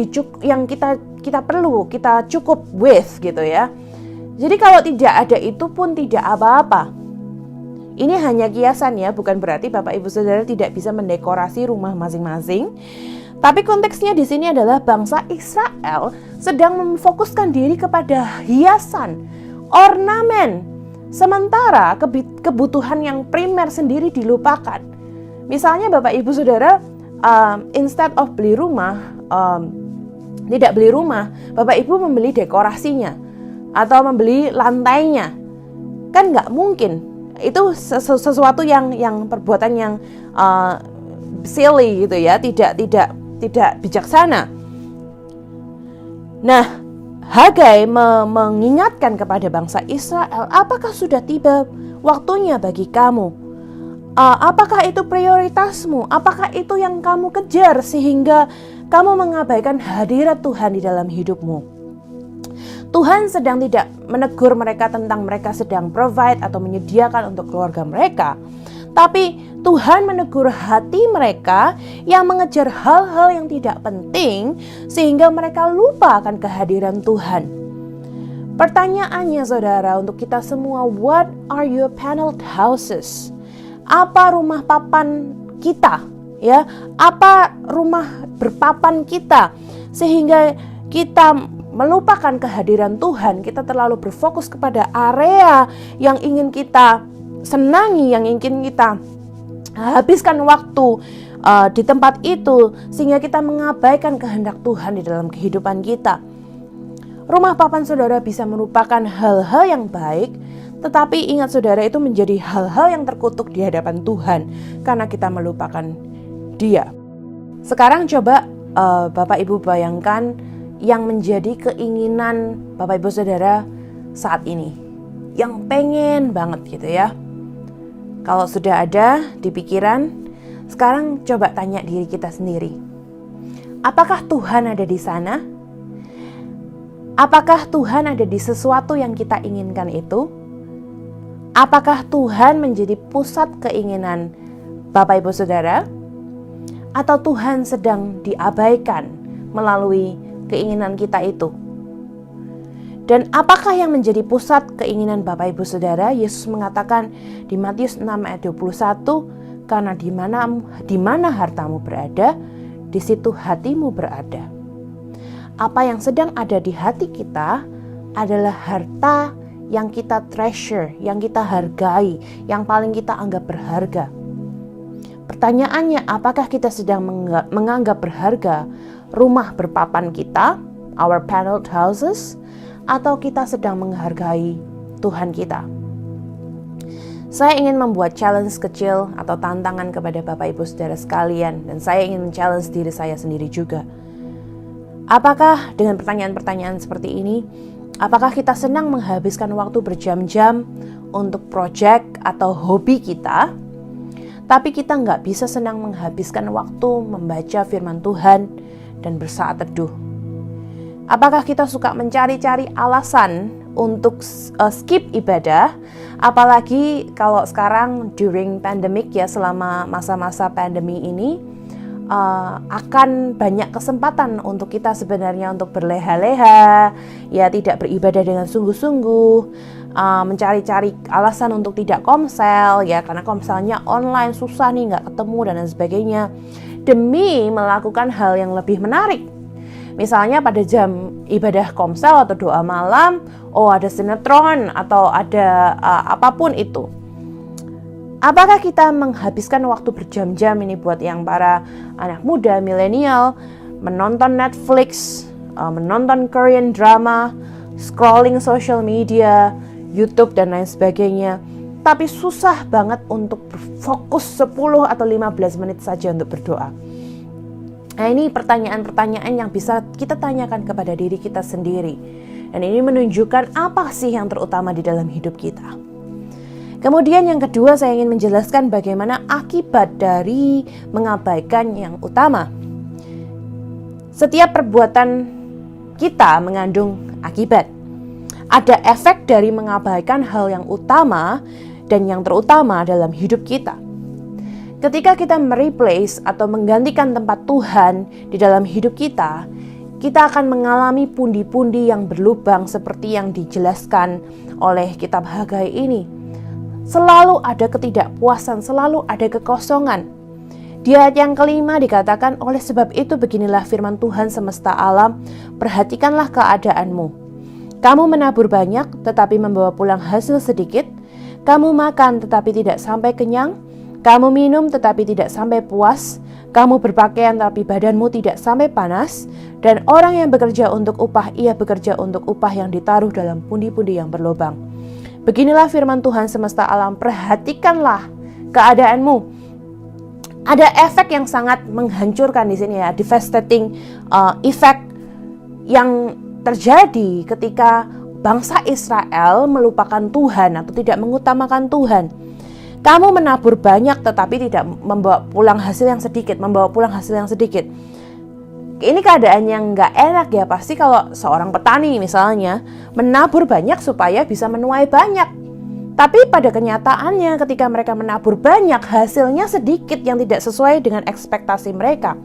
kita perlu, kita cukup with gitu, ya. Jadi kalau tidak ada itu pun tidak apa-apa. Ini hanya kiasan ya, bukan berarti Bapak Ibu Saudara tidak bisa mendekorasi rumah masing-masing. Tapi konteksnya di sini adalah bangsa Israel sedang memfokuskan diri kepada hiasan, ornamen, sementara kebutuhan yang primer sendiri dilupakan. Misalnya Bapak Ibu Saudara, instead of beli rumah, tidak beli rumah, Bapak Ibu membeli dekorasinya atau membeli lantainya. Kan nggak mungkin. Itu sesuatu yang perbuatan yang silly gitu ya, tidak bijaksana. Nah, Hagai mengingatkan kepada bangsa Israel, apakah sudah tiba waktunya bagi kamu? Apakah itu prioritasmu? Apakah itu yang kamu kejar sehingga kamu mengabaikan hadirat Tuhan di dalam hidupmu? Tuhan sedang tidak menegur mereka tentang mereka sedang provide atau menyediakan untuk keluarga mereka. Tapi Tuhan menegur hati mereka yang mengejar hal-hal yang tidak penting sehingga mereka lupa akan kehadiran Tuhan. Pertanyaannya saudara untuk kita semua, what are your paneled houses? Apa rumah papan kita? Ya, apa rumah berpapan kita sehingga kita melupakan kehadiran Tuhan, kita terlalu berfokus kepada area yang ingin kita senangi, yang ingin kita habiskan waktu di tempat itu, sehingga kita mengabaikan kehendak Tuhan di dalam kehidupan kita. Rumah papan saudara bisa merupakan hal-hal yang baik, tetapi ingat saudara, itu menjadi hal-hal yang terkutuk di hadapan Tuhan karena kita melupakan Dia. Sekarang coba Bapak Ibu bayangkan yang menjadi keinginan Bapak Ibu Saudara saat ini, yang pengen banget gitu ya. Kalau sudah ada di pikiran, sekarang coba tanya diri kita sendiri. Apakah Tuhan ada di sana? Apakah Tuhan ada di sesuatu yang kita inginkan itu? Apakah Tuhan menjadi pusat keinginan Bapak Ibu Saudara? Atau Tuhan sedang diabaikan melalui keinginan kita itu? Dan apakah yang menjadi pusat keinginan Bapak Ibu Saudara? Yesus mengatakan di Matius 6 ayat 21, karena di mana hartamu berada, di situ hatimu berada. Apa yang sedang ada di hati kita adalah harta yang kita treasure, yang kita hargai, yang paling kita anggap berharga. Pertanyaannya, apakah kita sedang menganggap berharga rumah berpapan kita, our paneled houses, atau kita sedang menghargai Tuhan kita? Saya ingin membuat challenge kecil atau tantangan kepada Bapak Ibu Saudara sekalian, dan saya ingin men-challenge diri saya sendiri juga. Apakah dengan pertanyaan-pertanyaan seperti ini, apakah kita senang menghabiskan waktu berjam-jam untuk proyek atau hobi kita, tapi kita nggak bisa senang menghabiskan waktu membaca firman Tuhan dan bersaat teduh? Apakah kita suka mencari-cari alasan untuk skip ibadah, apalagi kalau sekarang during pandemic ya, selama masa-masa pandemi ini akan banyak kesempatan untuk kita sebenarnya untuk berleha-leha, ya tidak beribadah dengan sungguh-sungguh, mencari-cari alasan untuk tidak komsel ya, karena komselnya online susah nih, nggak ketemu dan lain sebagainya, demi melakukan hal yang lebih menarik. Misalnya pada jam ibadah komsel atau doa malam, ada sinetron atau ada apapun itu. Apakah kita menghabiskan waktu berjam-jam ini buat yang para anak muda, milenial, menonton Netflix, menonton Korean drama, scrolling social media, YouTube dan lain sebagainya, tapi susah banget untuk berfokus 10 atau 15 menit saja untuk berdoa? Nah, ini pertanyaan-pertanyaan yang bisa kita tanyakan kepada diri kita sendiri. Dan ini menunjukkan apa sih yang terutama di dalam hidup kita. Kemudian yang kedua, saya ingin menjelaskan bagaimana akibat dari mengabaikan yang utama. Setiap perbuatan kita mengandung akibat. Ada efek dari mengabaikan hal yang utama dan yang terutama dalam hidup kita. Ketika kita mereplace atau menggantikan tempat Tuhan di dalam hidup kita, kita akan mengalami pundi-pundi yang berlubang seperti yang dijelaskan oleh kitab Hagai ini. selalu ada ketidakpuasan, selalu ada kekosongan. Di ayat yang kelima dikatakan, oleh sebab itu beginilah firman Tuhan semesta alam, perhatikanlah keadaanmu. Kamu menabur banyak tetapi membawa pulang hasil sedikit. Kamu makan tetapi tidak sampai kenyang. Kamu minum tetapi tidak sampai puas. Kamu berpakaian tapi badanmu tidak sampai panas. Dan orang yang bekerja untuk upah, ia bekerja untuk upah yang ditaruh dalam pundi-pundi yang berlubang. Beginilah firman Tuhan semesta alam, perhatikanlah keadaanmu. Ada efek yang sangat menghancurkan di sini ya, devastating effect yang terjadi ketika bangsa Israel melupakan Tuhan atau tidak mengutamakan Tuhan. Kamu menabur banyak tetapi tidak membawa pulang hasil yang sedikit, Ini keadaan yang gak enak ya. Pasti kalau seorang petani misalnya menabur banyak supaya bisa menuai banyak. Tapi pada kenyataannya ketika mereka menabur banyak, hasilnya sedikit yang tidak sesuai dengan ekspektasi mereka.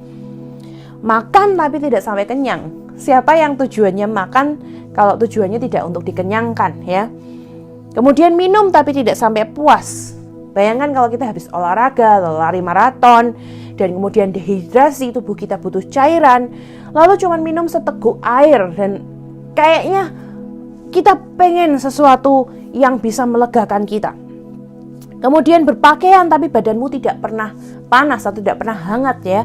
Makan tapi tidak sampai kenyang. Siapa yang tujuannya makan kalau tujuannya tidak untuk dikenyangkan ya. Kemudian minum tapi tidak sampai puas. Bayangkan kalau kita habis olahraga, lari maraton, dan kemudian dehidrasi, tubuh kita butuh cairan, lalu cuma minum seteguk air, dan kayaknya kita pengen sesuatu yang bisa melegakan kita. Kemudian berpakaian tapi badanmu tidak pernah panas atau tidak pernah hangat ya.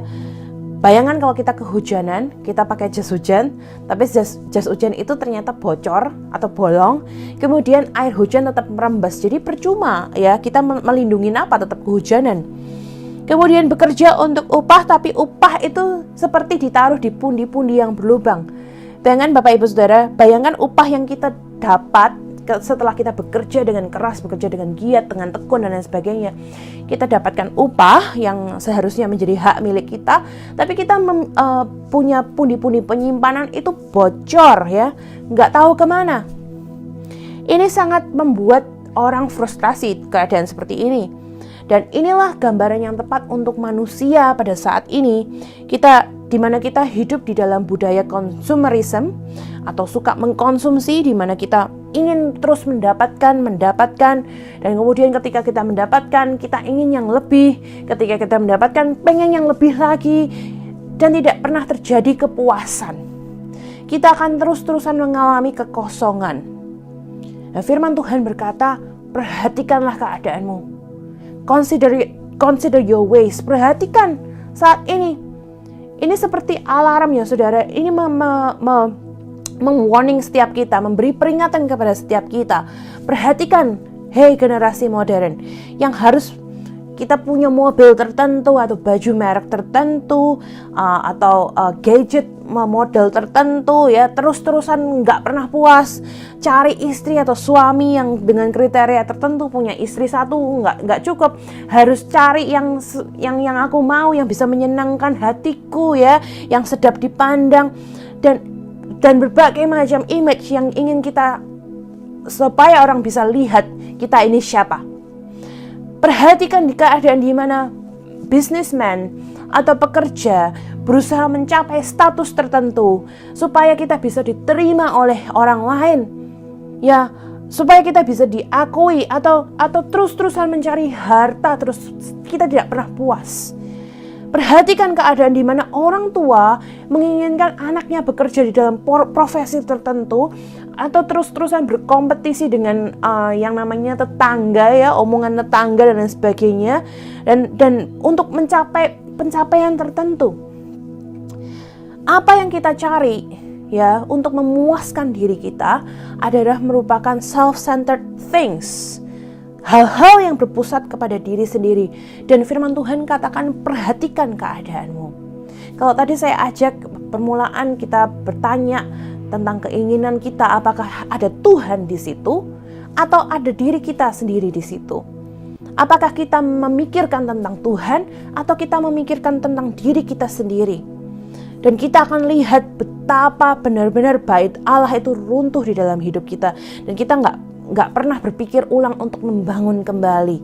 Bayangkan kalau kita kehujanan, kita pakai jas hujan, tapi jas hujan itu ternyata bocor atau bolong, kemudian air hujan tetap merembes, jadi percuma ya, kita melindungi apa, tetap kehujanan. Kemudian bekerja untuk upah, tapi upah itu seperti ditaruh di pundi-pundi yang berlubang. Bayangkan Bapak Ibu Saudara, bayangkan upah yang kita dapat setelah kita bekerja dengan keras, bekerja dengan giat, dengan tekun dan lain sebagainya. Kita dapatkan upah yang seharusnya menjadi hak milik kita, tapi kita punya pundi-pundi penyimpanan itu bocor ya, nggak tahu kemana. Ini sangat membuat orang frustasi keadaan seperti ini. Dan inilah gambaran yang tepat untuk manusia pada saat ini. Di mana kita hidup di dalam budaya konsumerisme atau suka mengkonsumsi, di mana kita ingin terus mendapatkan, dan kemudian ketika kita mendapatkan, kita ingin yang lebih, ketika kita mendapatkan, pengen yang lebih lagi, dan tidak pernah terjadi kepuasan. Kita akan terus-terusan mengalami kekosongan. Nah, firman Tuhan berkata, perhatikanlah keadaanmu. Consider your ways. Perhatikan saat ini. Ini seperti alarm ya saudara. Ini meng-warning setiap kita, memberi peringatan kepada setiap kita. Perhatikan, hei generasi modern, yang harus kita punya mobil tertentu atau baju merek tertentu atau gadget model tertentu ya, terus-terusan nggak pernah puas, cari istri atau suami yang dengan kriteria tertentu, punya istri satu nggak cukup, harus cari yang aku mau, yang bisa menyenangkan hatiku ya, yang sedap dipandang, dan berbagai macam image yang ingin kita supaya orang bisa lihat kita ini siapa. Perhatikan di keadaan di mana businessman atau pekerja berusaha mencapai status tertentu supaya kita bisa diterima oleh orang lain. Ya, supaya kita bisa diakui atau terus-terusan mencari harta, terus kita tidak pernah puas. Perhatikan keadaan di mana orang tua menginginkan anaknya bekerja di dalam profesi tertentu atau terus-terusan berkompetisi dengan yang namanya tetangga ya, omongan tetangga dan lain sebagainya, dan untuk mencapai pencapaian tertentu. Apa yang kita cari ya untuk memuaskan diri kita adalah merupakan self-centered things. Hal-hal yang berpusat kepada diri sendiri. Dan firman Tuhan katakan perhatikan keadaanmu. Kalau tadi saya ajak permulaan kita bertanya tentang keinginan kita, apakah ada Tuhan di situ atau ada diri kita sendiri di situ? Apakah kita memikirkan tentang Tuhan atau kita memikirkan tentang diri kita sendiri? Dan kita akan lihat betapa benar-benar bait Allah itu runtuh di dalam hidup kita, dan kita nggak pernah berpikir ulang untuk membangun kembali.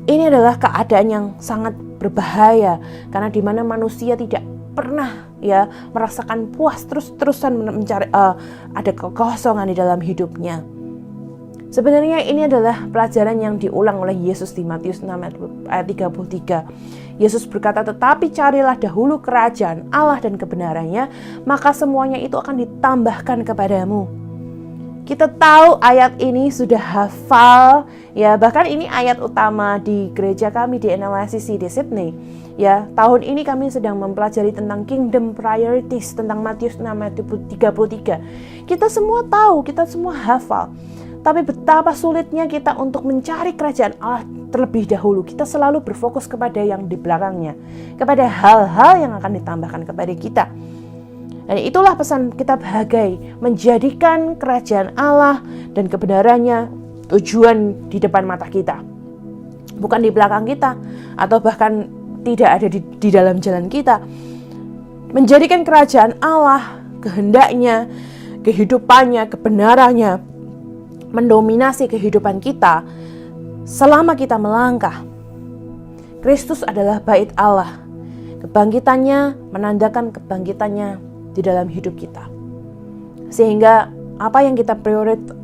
Ini adalah keadaan yang sangat berbahaya, karena di mana manusia tidak pernah ya merasakan puas, terus-terusan mencari ada kekosongan di dalam hidupnya. Sebenarnya ini adalah pelajaran yang diulang oleh Yesus di Matius 6 ayat 33. Yesus berkata, tetapi carilah dahulu kerajaan Allah dan kebenarannya, maka semuanya itu akan ditambahkan kepadamu. Kita tahu ayat ini sudah hafal, ya, bahkan ini ayat utama di gereja kami di NLICC di Sydney. Ya, tahun ini kami sedang mempelajari tentang kingdom priorities, tentang Matius 6 ayat 33. Kita semua tahu, kita semua hafal. Tapi betapa sulitnya kita untuk mencari kerajaan Allah terlebih dahulu. Kita selalu berfokus kepada yang di belakangnya, kepada hal-hal yang akan ditambahkan kepada kita. Dan itulah pesan kitab Hagai, menjadikan kerajaan Allah dan kebenarannya tujuan di depan mata kita, bukan di belakang kita, atau bahkan tidak ada di dalam jalan kita. Menjadikan kerajaan Allah, kehendaknya, kehidupannya, kebenarannya mendominasi kehidupan kita selama kita melangkah. Kristus adalah bait Allah. Kebangkitannya menandakan kebangkitannya di dalam hidup kita. Sehingga apa yang kita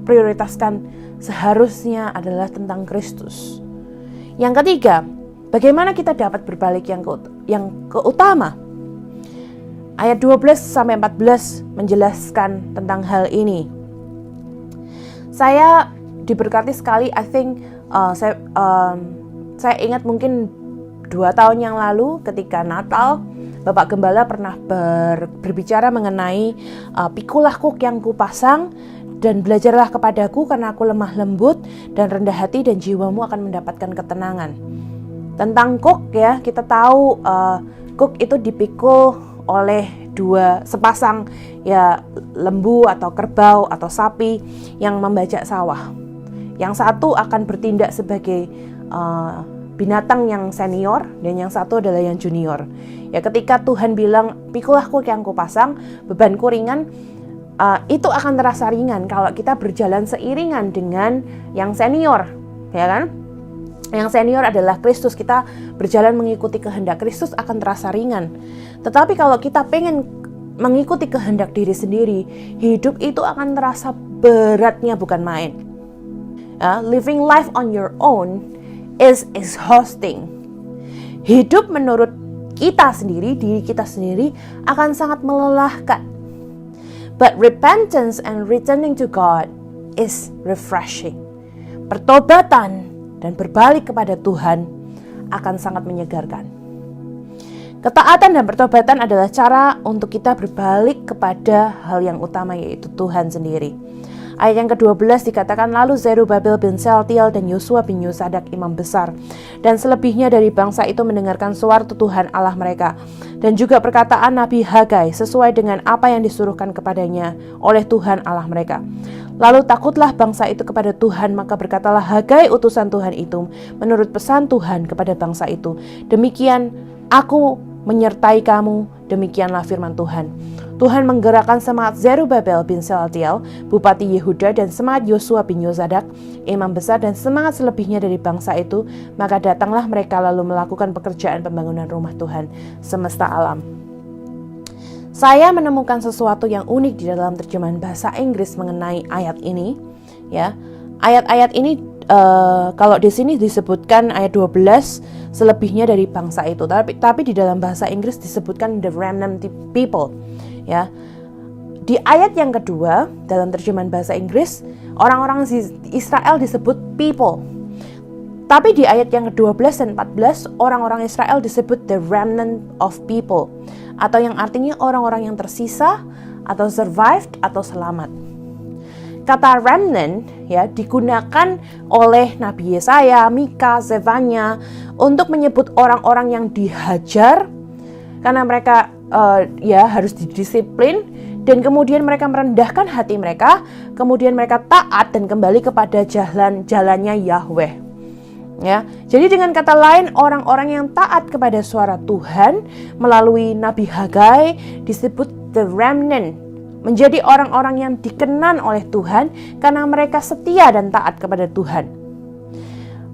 prioritaskan seharusnya adalah tentang Kristus. Yang ketiga, bagaimana kita dapat berbalik yang keutama? Ayat 12-14 menjelaskan tentang hal ini. Saya diberkati sekali, saya ingat mungkin 2 tahun yang lalu ketika Natal, Bapak Gembala pernah berbicara mengenai pikulah kuk yang kupasang dan belajarlah kepadaku karena aku lemah lembut dan rendah hati dan jiwamu akan mendapatkan ketenangan. Tentang kuk, ya, kita tahu kuk itu dipikul oleh sepasang, ya, lembu atau kerbau atau sapi yang membajak sawah. Yang satu akan bertindak sebagai binatang yang senior dan yang satu adalah yang junior. Ya, ketika Tuhan bilang pikulah kuk yang kupasang, bebanku ringan, itu akan terasa ringan kalau kita berjalan seiringan dengan yang senior, ya kan? Yang senior adalah Kristus. Kita berjalan mengikuti kehendak Kristus akan terasa ringan. Tetapi kalau kita pengen mengikuti kehendak diri sendiri, hidup itu akan terasa beratnya bukan main. Living life on your own is exhausting. Hidup menurut kita sendiri, diri kita sendiri akan sangat melelahkan. But repentance and returning to God is refreshing. Pertobatan dan berbalik kepada Tuhan akan sangat menyegarkan. Ketaatan dan pertobatan adalah cara untuk kita berbalik kepada hal yang utama, yaitu Tuhan sendiri. Ayat yang ke-12 dikatakan, lalu Zerubabel bin Sealtiel dan Yosua bin Yosadak imam besar dan selebihnya dari bangsa itu mendengarkan suara Tuhan Allah mereka dan juga perkataan Nabi Hagai sesuai dengan apa yang disuruhkan kepadanya oleh Tuhan Allah mereka. Lalu takutlah bangsa itu kepada Tuhan, maka berkatalah Hagai utusan Tuhan itu menurut pesan Tuhan kepada bangsa itu, demikian aku menyertai kamu, demikianlah firman Tuhan. Tuhan menggerakkan semangat Zerubabel bin Sealtiel, bupati Yehuda, dan semangat Yosua bin Yosadak, imam besar, dan semangat selebihnya dari bangsa itu, maka datanglah mereka lalu melakukan pekerjaan pembangunan rumah Tuhan semesta alam. Saya menemukan sesuatu yang unik di dalam terjemahan bahasa Inggris mengenai ayat ini. Ya, ayat-ayat ini kalau di sini disebutkan ayat 12 selebihnya dari bangsa itu, tapi di dalam bahasa Inggris disebutkan the remnant people. Ya, di ayat yang kedua dalam terjemahan bahasa Inggris orang-orang Israel disebut people. Tapi di ayat yang ke-12 dan 14 orang-orang Israel disebut the remnant of people, atau yang artinya orang-orang yang tersisa atau survived atau selamat. Kata remnant ya digunakan oleh Nabi Yesaya, Mika, Zefanya untuk menyebut orang-orang yang dihajar karena mereka harus didisiplin, dan kemudian mereka merendahkan hati mereka, kemudian mereka taat dan kembali kepada jalannya Yahweh. Ya, jadi dengan kata lain orang-orang yang taat kepada suara Tuhan melalui Nabi Hagai disebut the remnant, menjadi orang-orang yang dikenan oleh Tuhan karena mereka setia dan taat kepada Tuhan.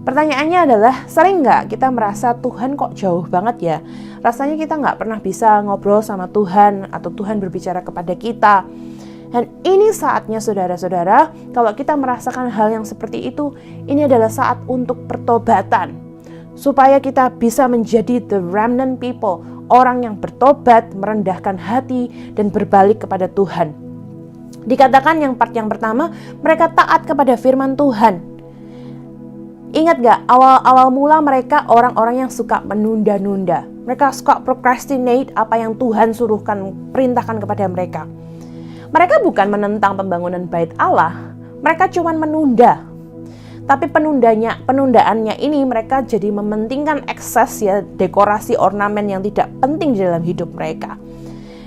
Pertanyaannya adalah, sering nggak kita merasa Tuhan kok jauh banget ya? Rasanya kita nggak pernah bisa ngobrol sama Tuhan atau Tuhan berbicara kepada kita. Dan ini saatnya saudara-saudara, kalau kita merasakan hal yang seperti itu, ini adalah saat untuk pertobatan. Supaya kita bisa menjadi the remnant people, orang yang bertobat, merendahkan hati, dan berbalik kepada Tuhan. Dikatakan yang part yang pertama, mereka taat kepada firman Tuhan. Ingat gak, awal mula mereka orang-orang yang suka menunda-nunda. Mereka suka procrastinate apa yang Tuhan perintahkan kepada mereka. Mereka bukan menentang pembangunan bait Allah, mereka cuma menunda. Tapi penundaannya ini mereka jadi mementingkan ekses ya, dekorasi ornamen yang tidak penting di dalam hidup mereka.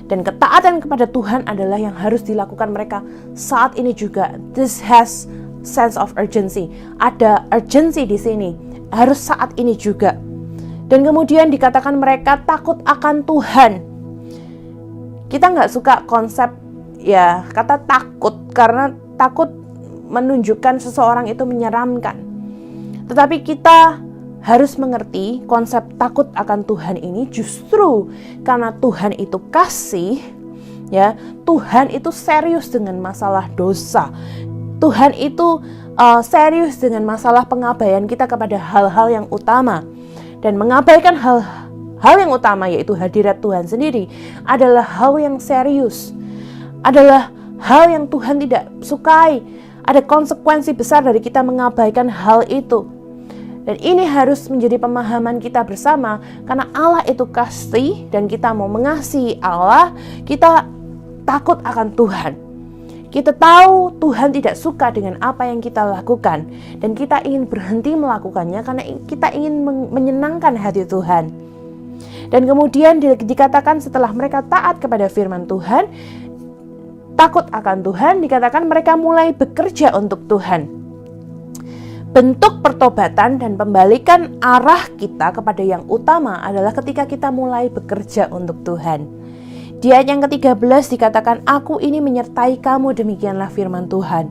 Dan ketaatan kepada Tuhan adalah yang harus dilakukan mereka saat ini juga. This has sense of urgency. Ada urgency di sini. Harus saat ini juga. Dan kemudian dikatakan mereka takut akan Tuhan. Kita nggak suka konsep ya kata takut, karena takut menunjukkan seseorang itu menyeramkan. Tetapi kita harus mengerti konsep takut akan Tuhan ini justru karena Tuhan itu kasih, ya. Tuhan itu serius dengan masalah dosa. Tuhan itu serius dengan masalah pengabaian kita kepada hal-hal yang utama. Dan mengabaikan hal yang utama, yaitu hadirat Tuhan sendiri, adalah hal yang serius. Adalah hal yang Tuhan tidak sukai. Ada konsekuensi besar dari kita mengabaikan hal itu. Dan ini harus menjadi pemahaman kita bersama, karena Allah itu kasih dan kita mau mengasihi Allah, kita takut akan Tuhan. Kita tahu Tuhan tidak suka dengan apa yang kita lakukan, dan kita ingin berhenti melakukannya karena kita ingin menyenangkan hati Tuhan. Dan kemudian dikatakan setelah mereka taat kepada firman Tuhan, takut akan Tuhan, dikatakan mereka mulai bekerja untuk Tuhan. Bentuk pertobatan dan pembalikan arah kita kepada yang utama adalah ketika kita mulai bekerja untuk Tuhan. Di ayat yang ke-13 dikatakan, aku ini menyertai kamu, demikianlah firman Tuhan.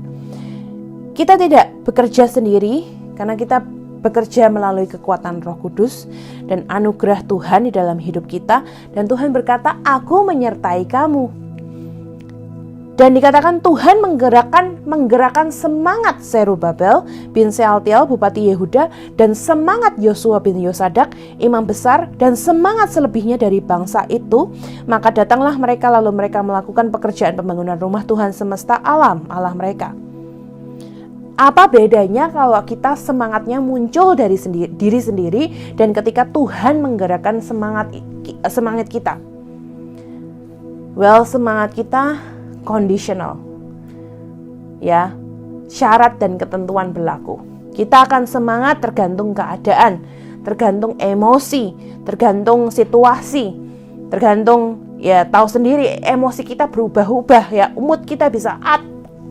Kita tidak bekerja sendiri, karena kita bekerja melalui kekuatan Roh Kudus dan anugerah Tuhan di dalam hidup kita. Dan Tuhan berkata, aku menyertai kamu. Dan dikatakan Tuhan menggerakkan semangat Zerubabel bin Sealtiel, Bupati Yehuda, dan semangat Yosua bin Yosadak, imam besar, dan semangat selebihnya dari bangsa itu. Maka datanglah mereka, lalu mereka melakukan pekerjaan pembangunan rumah Tuhan semesta alam, Allah mereka. Apa bedanya kalau kita semangatnya muncul dari diri sendiri, dan ketika Tuhan menggerakkan semangat kita? Well, semangat kita conditional, ya, syarat dan ketentuan berlaku. Kita akan semangat tergantung keadaan, tergantung emosi, tergantung situasi, tergantung, ya, tahu sendiri emosi kita berubah-ubah, ya, mood kita bisa up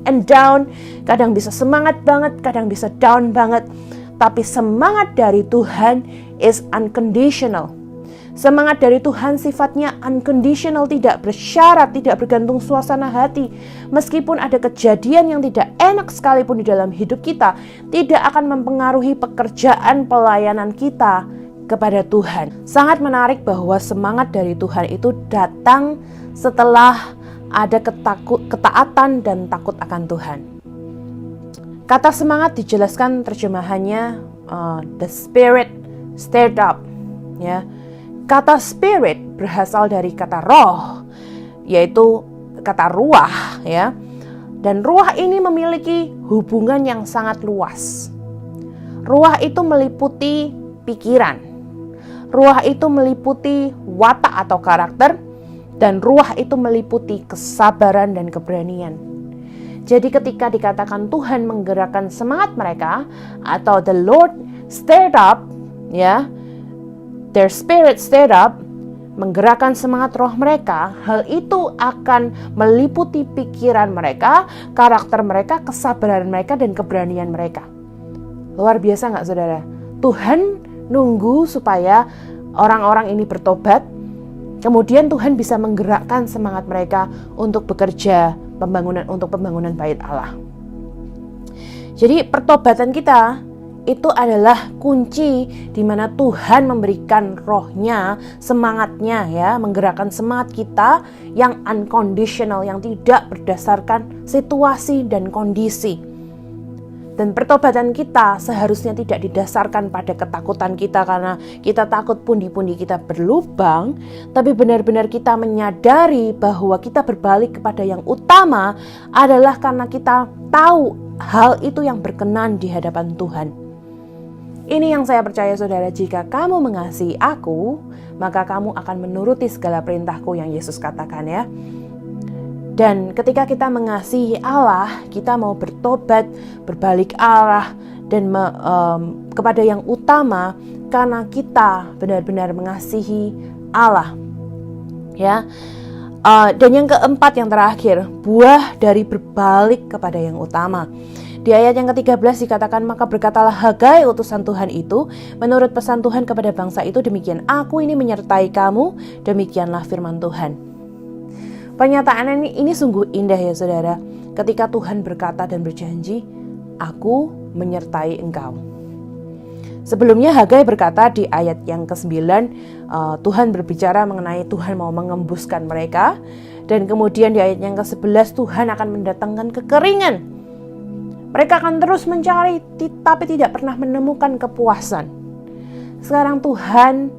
and down, kadang bisa semangat banget, kadang bisa down banget. Tapi semangat dari Tuhan is unconditional. Semangat dari Tuhan sifatnya unconditional, tidak bersyarat, tidak bergantung suasana hati. Meskipun ada kejadian yang tidak enak sekalipun di dalam hidup kita, tidak akan mempengaruhi pekerjaan pelayanan kita kepada Tuhan. Sangat menarik bahwa semangat dari Tuhan itu datang setelah ada ketaatan dan takut akan Tuhan. Kata semangat dijelaskan terjemahannya the spirit stirred up, ya. Kata spirit berasal dari kata roh, yaitu kata ruah, ya. Dan ruah ini memiliki hubungan yang sangat luas. Ruah itu meliputi pikiran. Ruah itu meliputi watak atau karakter, dan ruah itu meliputi kesabaran dan keberanian. Jadi ketika dikatakan Tuhan menggerakkan semangat mereka, atau the Lord stirred up, ya, their spirit stirred up, menggerakkan semangat roh mereka, hal itu akan meliputi pikiran mereka, karakter mereka, kesabaran mereka, dan keberanian mereka. Luar biasa gak saudara? Tuhan nunggu supaya orang-orang ini bertobat, kemudian Tuhan bisa menggerakkan semangat mereka untuk bekerja untuk pembangunan bait Allah. Jadi pertobatan kita itu adalah kunci di mana Tuhan memberikan rohnya, semangatnya ya, menggerakkan semangat kita yang unconditional, yang tidak berdasarkan situasi dan kondisi. Dan pertobatan kita seharusnya tidak didasarkan pada ketakutan kita karena kita takut pundi-pundi kita berlubang, tapi benar-benar kita menyadari bahwa kita berbalik kepada yang utama adalah karena kita tahu hal itu yang berkenan di hadapan Tuhan. Ini yang saya percaya saudara, jika kamu mengasihi aku, maka kamu akan menuruti segala perintahku yang Yesus katakan ya. Dan ketika kita mengasihi Allah, kita mau bertobat, berbalik arah, dan kepada yang utama, karena kita benar-benar mengasihi Allah. Ya. Dan yang keempat, yang terakhir, buah dari berbalik kepada yang utama. Di ayat yang ke-13 dikatakan, maka berkatalah Hagai utusan Tuhan itu, menurut pesan Tuhan kepada bangsa itu demikian, aku ini menyertai kamu, demikianlah firman Tuhan. Pernyataan ini sungguh indah ya saudara, ketika Tuhan berkata dan berjanji, aku menyertai engkau. Sebelumnya Hagai berkata di ayat yang ke-9, Tuhan berbicara mengenai Tuhan mau mengembuskan mereka, dan kemudian di ayat yang ke-11 Tuhan akan mendatangkan kekeringan. Mereka akan terus mencari tapi tidak pernah menemukan kepuasan. Sekarang Tuhan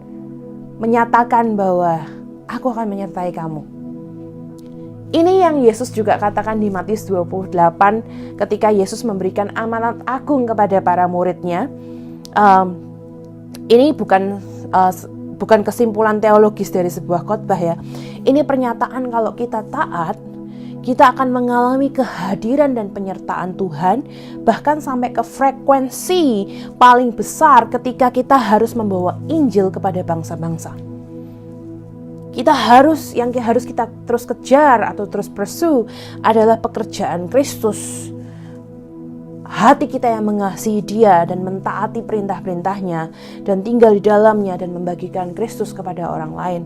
menyatakan bahwa aku akan menyertai kamu. Ini yang Yesus juga katakan di Matius 28 ketika Yesus memberikan amanat agung kepada para muridnya. Ini bukan kesimpulan teologis dari sebuah khotbah ya. Ini pernyataan kalau kita taat, kita akan mengalami kehadiran dan penyertaan Tuhan, bahkan sampai ke frekuensi paling besar ketika kita harus membawa Injil kepada bangsa-bangsa. Yang harus kita terus kejar atau terus pursue adalah pekerjaan Kristus. Hati kita yang mengasihi Dia dan mentaati perintah-perintahnya dan tinggal di dalamnya dan membagikan Kristus kepada orang lain.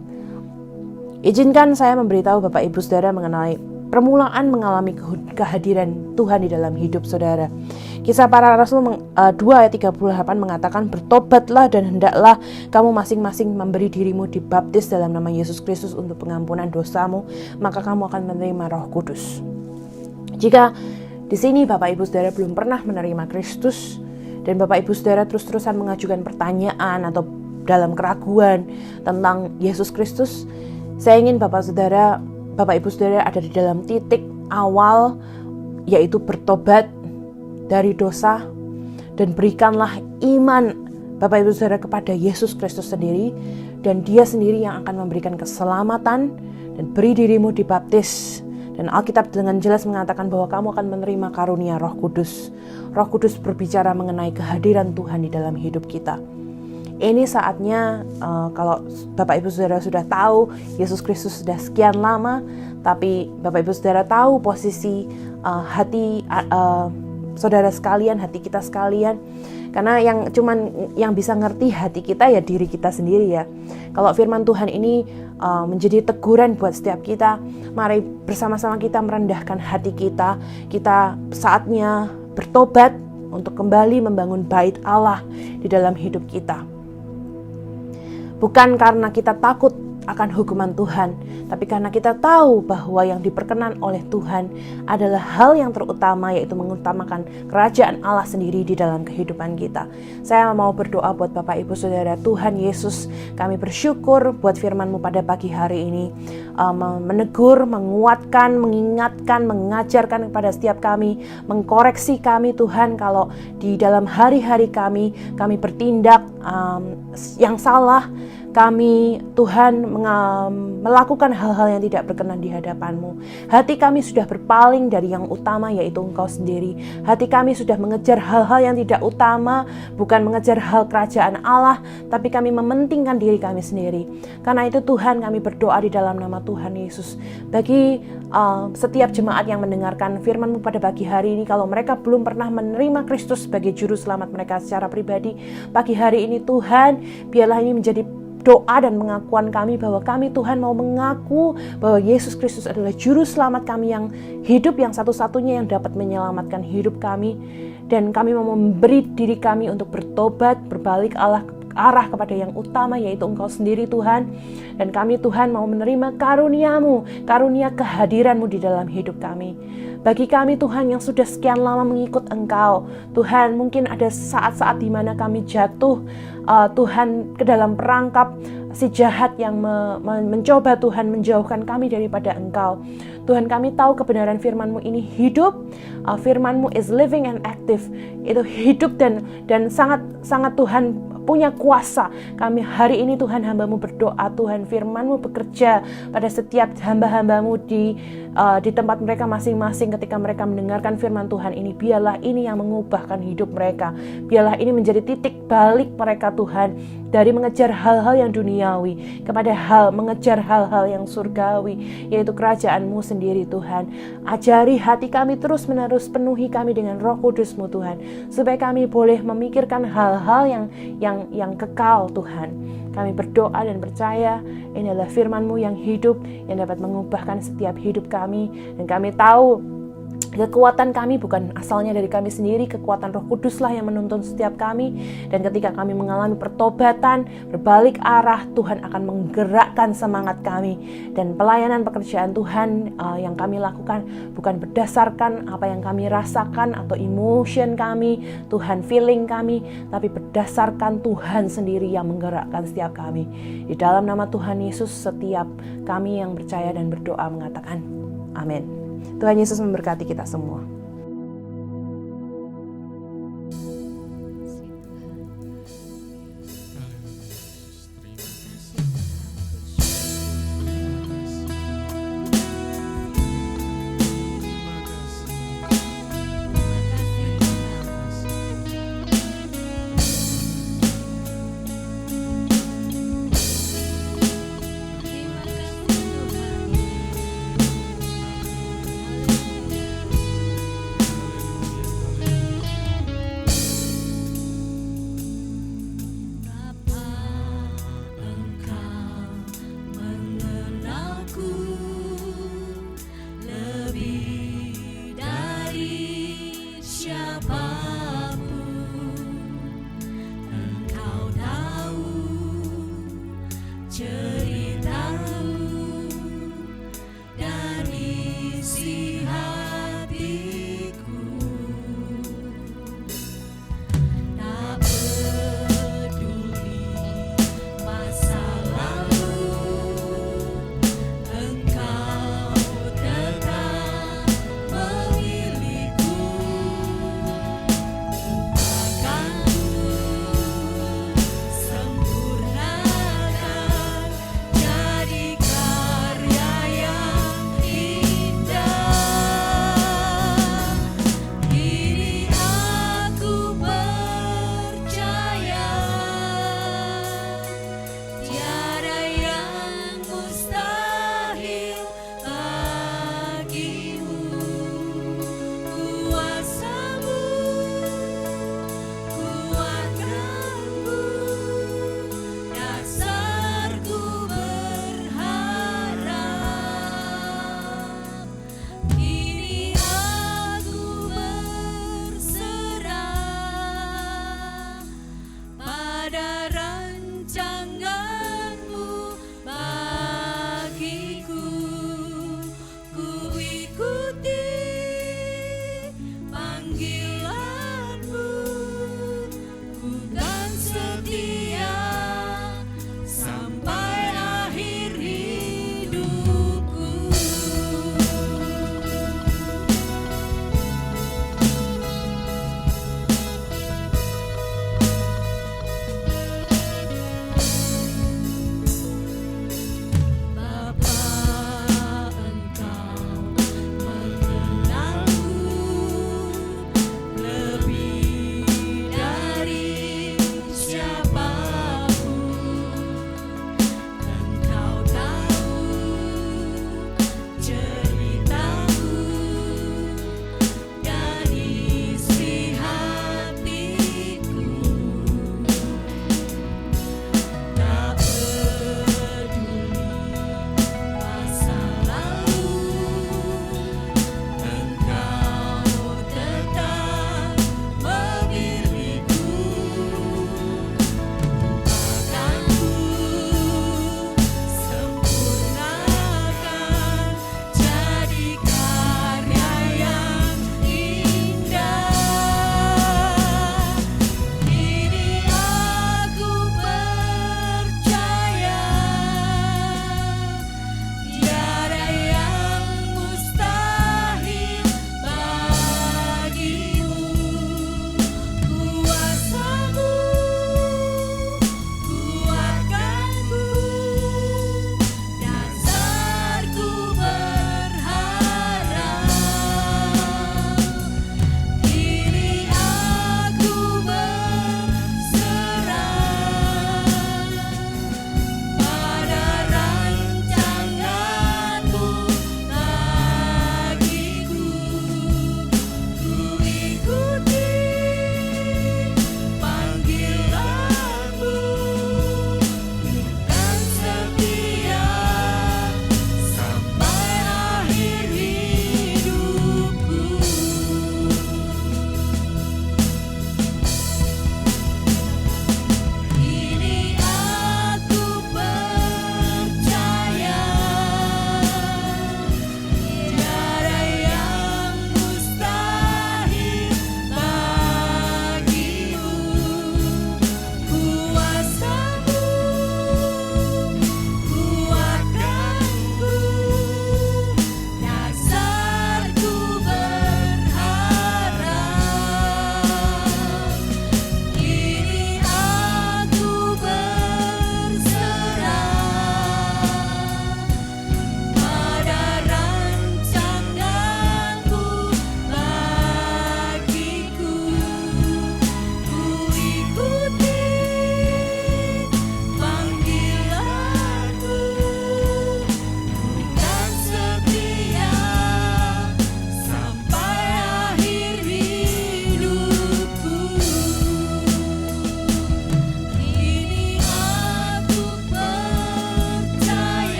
Izinkan saya memberitahu Bapak Ibu Saudara mengenai permulaan mengalami kehadiran Tuhan di dalam hidup saudara. Kisah Para Rasul 2 ayat 38 mengatakan, bertobatlah dan hendaklah kamu masing-masing memberi dirimu dibaptis dalam nama Yesus Kristus untuk pengampunan dosamu, maka kamu akan menerima Roh Kudus. Jika di sini Bapak Ibu Saudara belum pernah menerima Kristus dan Bapak Ibu Saudara terus-terusan mengajukan pertanyaan atau dalam keraguan tentang Yesus Kristus, saya ingin Bapak Ibu Saudara ada di dalam titik awal, yaitu bertobat dari dosa dan berikanlah iman Bapak Ibu Saudara kepada Yesus Kristus sendiri, dan Dia sendiri yang akan memberikan keselamatan, dan beri dirimu dibaptis. Dan Alkitab dengan jelas mengatakan bahwa kamu akan menerima karunia Roh Kudus. Roh Kudus berbicara mengenai kehadiran Tuhan di dalam hidup kita. Ini saatnya kalau Bapak Ibu Saudara sudah tahu Yesus Kristus sudah sekian lama, tapi Bapak Ibu Saudara tahu posisi hati saudara sekalian, hati kita sekalian. Karena yang bisa ngerti hati kita ya diri kita sendiri ya. Kalau firman Tuhan ini menjadi teguran buat setiap kita, mari bersama-sama kita merendahkan hati kita. Kita saatnya bertobat untuk kembali membangun bait Allah di dalam hidup kita. Bukan karena kita takut akan hukuman Tuhan, tapi karena kita tahu bahwa yang diperkenan oleh Tuhan adalah hal yang terutama, yaitu mengutamakan kerajaan Allah sendiri di dalam kehidupan kita. Saya mau berdoa buat Bapak Ibu Saudara. Tuhan Yesus, kami bersyukur buat firman-Mu pada pagi hari ini, menegur, menguatkan, mengingatkan, mengajarkan kepada setiap kami, mengkoreksi kami Tuhan kalau di dalam hari-hari kami bertindak yang salah. Kami Tuhan melakukan hal-hal yang tidak berkenan di hadapan-Mu. Hati kami sudah berpaling dari yang utama, yaitu Engkau sendiri. Hati kami sudah mengejar hal-hal yang tidak utama, bukan mengejar hal kerajaan Allah, tapi kami mementingkan diri kami sendiri. Karena itu Tuhan, kami berdoa di dalam nama Tuhan Yesus, bagi setiap jemaat yang mendengarkan firman-Mu pada pagi hari ini, kalau mereka belum pernah menerima Kristus sebagai juru selamat mereka secara pribadi, pagi hari ini Tuhan, biarlah ini menjadi doa dan pengakuan kami bahwa kami Tuhan mau mengaku bahwa Yesus Kristus adalah juru selamat kami yang hidup, yang satu-satunya yang dapat menyelamatkan hidup kami. Dan kami mau memberi diri kami untuk bertobat, berbalik arah kepada yang utama, yaitu Engkau sendiri Tuhan. Dan kami Tuhan mau menerima karunia-Mu, karunia kehadiran-Mu di dalam hidup kami. Bagi kami Tuhan yang sudah sekian lama mengikut Engkau, Tuhan, mungkin ada saat-saat di mana kami jatuh Tuhan ke dalam perangkap si jahat yang mencoba Tuhan menjauhkan kami daripada Engkau. Tuhan, kami tahu kebenaran firman-Mu ini hidup, firman-Mu is living and active, itu hidup dan sangat Tuhan punya kuasa. Kami hari ini Tuhan, hamba-Mu berdoa Tuhan, firman-Mu bekerja pada setiap hamba-hamba-Mu di tempat mereka masing-masing ketika mereka mendengarkan firman Tuhan ini. Biarlah ini yang mengubahkan hidup mereka, biarlah ini menjadi titik balik mereka Tuhan, dari mengejar hal-hal yang duniawi kepada mengejar hal-hal yang surgawi, yaitu kerajaan-Mu sendiri Tuhan. Ajari hati kami terus-menerus, penuhi kami dengan Roh Kudus-Mu Tuhan, supaya kami boleh memikirkan hal-hal yang kekal Tuhan. Kami berdoa dan percaya ini adalah firman-Mu yang hidup, yang dapat mengubahkan setiap hidup kami. Dan kami tahu kekuatan kami bukan asalnya dari kami sendiri, kekuatan Roh Kuduslah yang menuntun setiap kami. Dan ketika kami mengalami pertobatan, berbalik arah, Tuhan akan menggerakkan semangat kami. Dan pelayanan pekerjaan Tuhan yang kami lakukan bukan berdasarkan apa yang kami rasakan atau emotion kami, Tuhan, feeling kami, tapi berdasarkan Tuhan sendiri yang menggerakkan setiap kami. Di dalam nama Tuhan Yesus, setiap kami yang percaya dan berdoa mengatakan amin. Tuhan Yesus memberkati kita semua.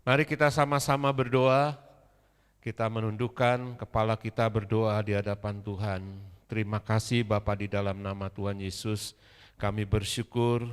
Mari kita sama-sama berdoa, kita menundukkan kepala kita berdoa di hadapan Tuhan. Terima kasih Bapa, di dalam nama Tuhan Yesus, kami bersyukur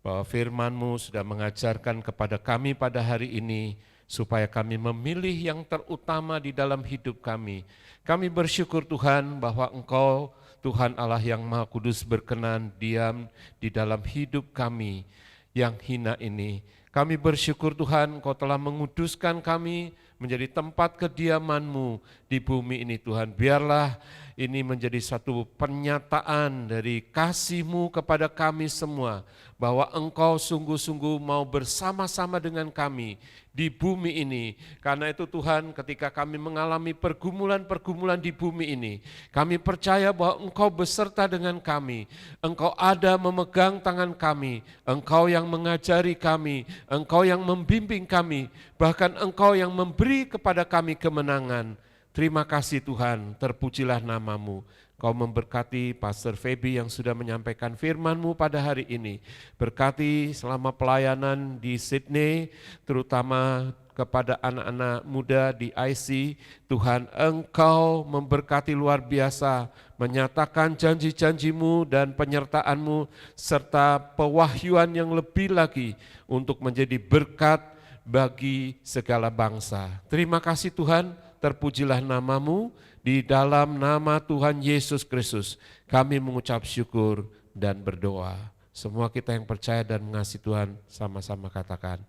bahwa firman-Mu sudah mengajarkan kepada kami pada hari ini, supaya kami memilih yang terutama di dalam hidup kami. Kami bersyukur Tuhan bahwa Engkau, Tuhan Allah yang Maha Kudus, berkenan diam di dalam hidup kami yang hina ini. Kami bersyukur Tuhan, Engkau telah menguduskan kami menjadi tempat kediaman-Mu di bumi ini Tuhan. Biarlah ini menjadi satu pernyataan dari kasih-Mu kepada kami semua, bahwa Engkau sungguh-sungguh mau bersama-sama dengan kami di bumi ini. Karena itu Tuhan, ketika kami mengalami pergumulan-pergumulan di bumi ini, kami percaya bahwa Engkau beserta dengan kami. Engkau ada memegang tangan kami, Engkau yang mengajari kami, Engkau yang membimbing kami, bahkan Engkau yang memberi kepada kami kemenangan. Terima kasih Tuhan, terpujilah nama-Mu. Kau memberkati Pastor Feby yang sudah menyampaikan firman-Mu pada hari ini. Berkati selama pelayanan di Sydney, terutama kepada anak-anak muda di IC. Tuhan, Engkau memberkati luar biasa, menyatakan janji-janji-Mu dan penyertaan-Mu, serta pewahyuan yang lebih lagi untuk menjadi berkat bagi segala bangsa. Terima kasih Tuhan, terpujilah nama-Mu. Di dalam nama Tuhan Yesus Kristus, kami mengucap syukur dan berdoa. Semua kita yang percaya dan mengasihi Tuhan, sama-sama katakan,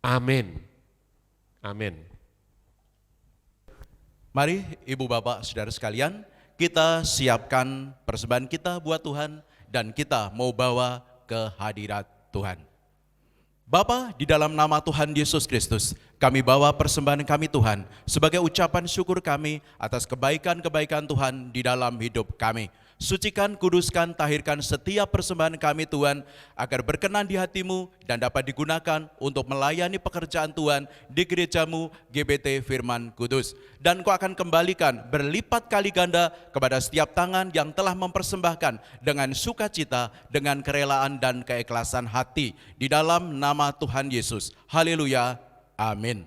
amin. Amin. Mari Ibu Bapak Saudara sekalian, kita siapkan persembahan kita buat Tuhan dan kita mau bawa ke hadirat Tuhan. Bapa, di dalam nama Tuhan Yesus Kristus, kami bawa persembahan kami Tuhan sebagai ucapan syukur kami atas kebaikan-kebaikan Tuhan di dalam hidup kami. Sucikan, kuduskan, tahirkan setiap persembahan kami Tuhan, agar berkenan di hati-Mu dan dapat digunakan untuk melayani pekerjaan Tuhan di gereja-Mu GBT Firman Kudus. Dan Kau akan kembalikan berlipat kali ganda kepada setiap tangan yang telah mempersembahkan dengan sukacita, dengan kerelaan dan keikhlasan hati. Di dalam nama Tuhan Yesus. Haleluya. Amin.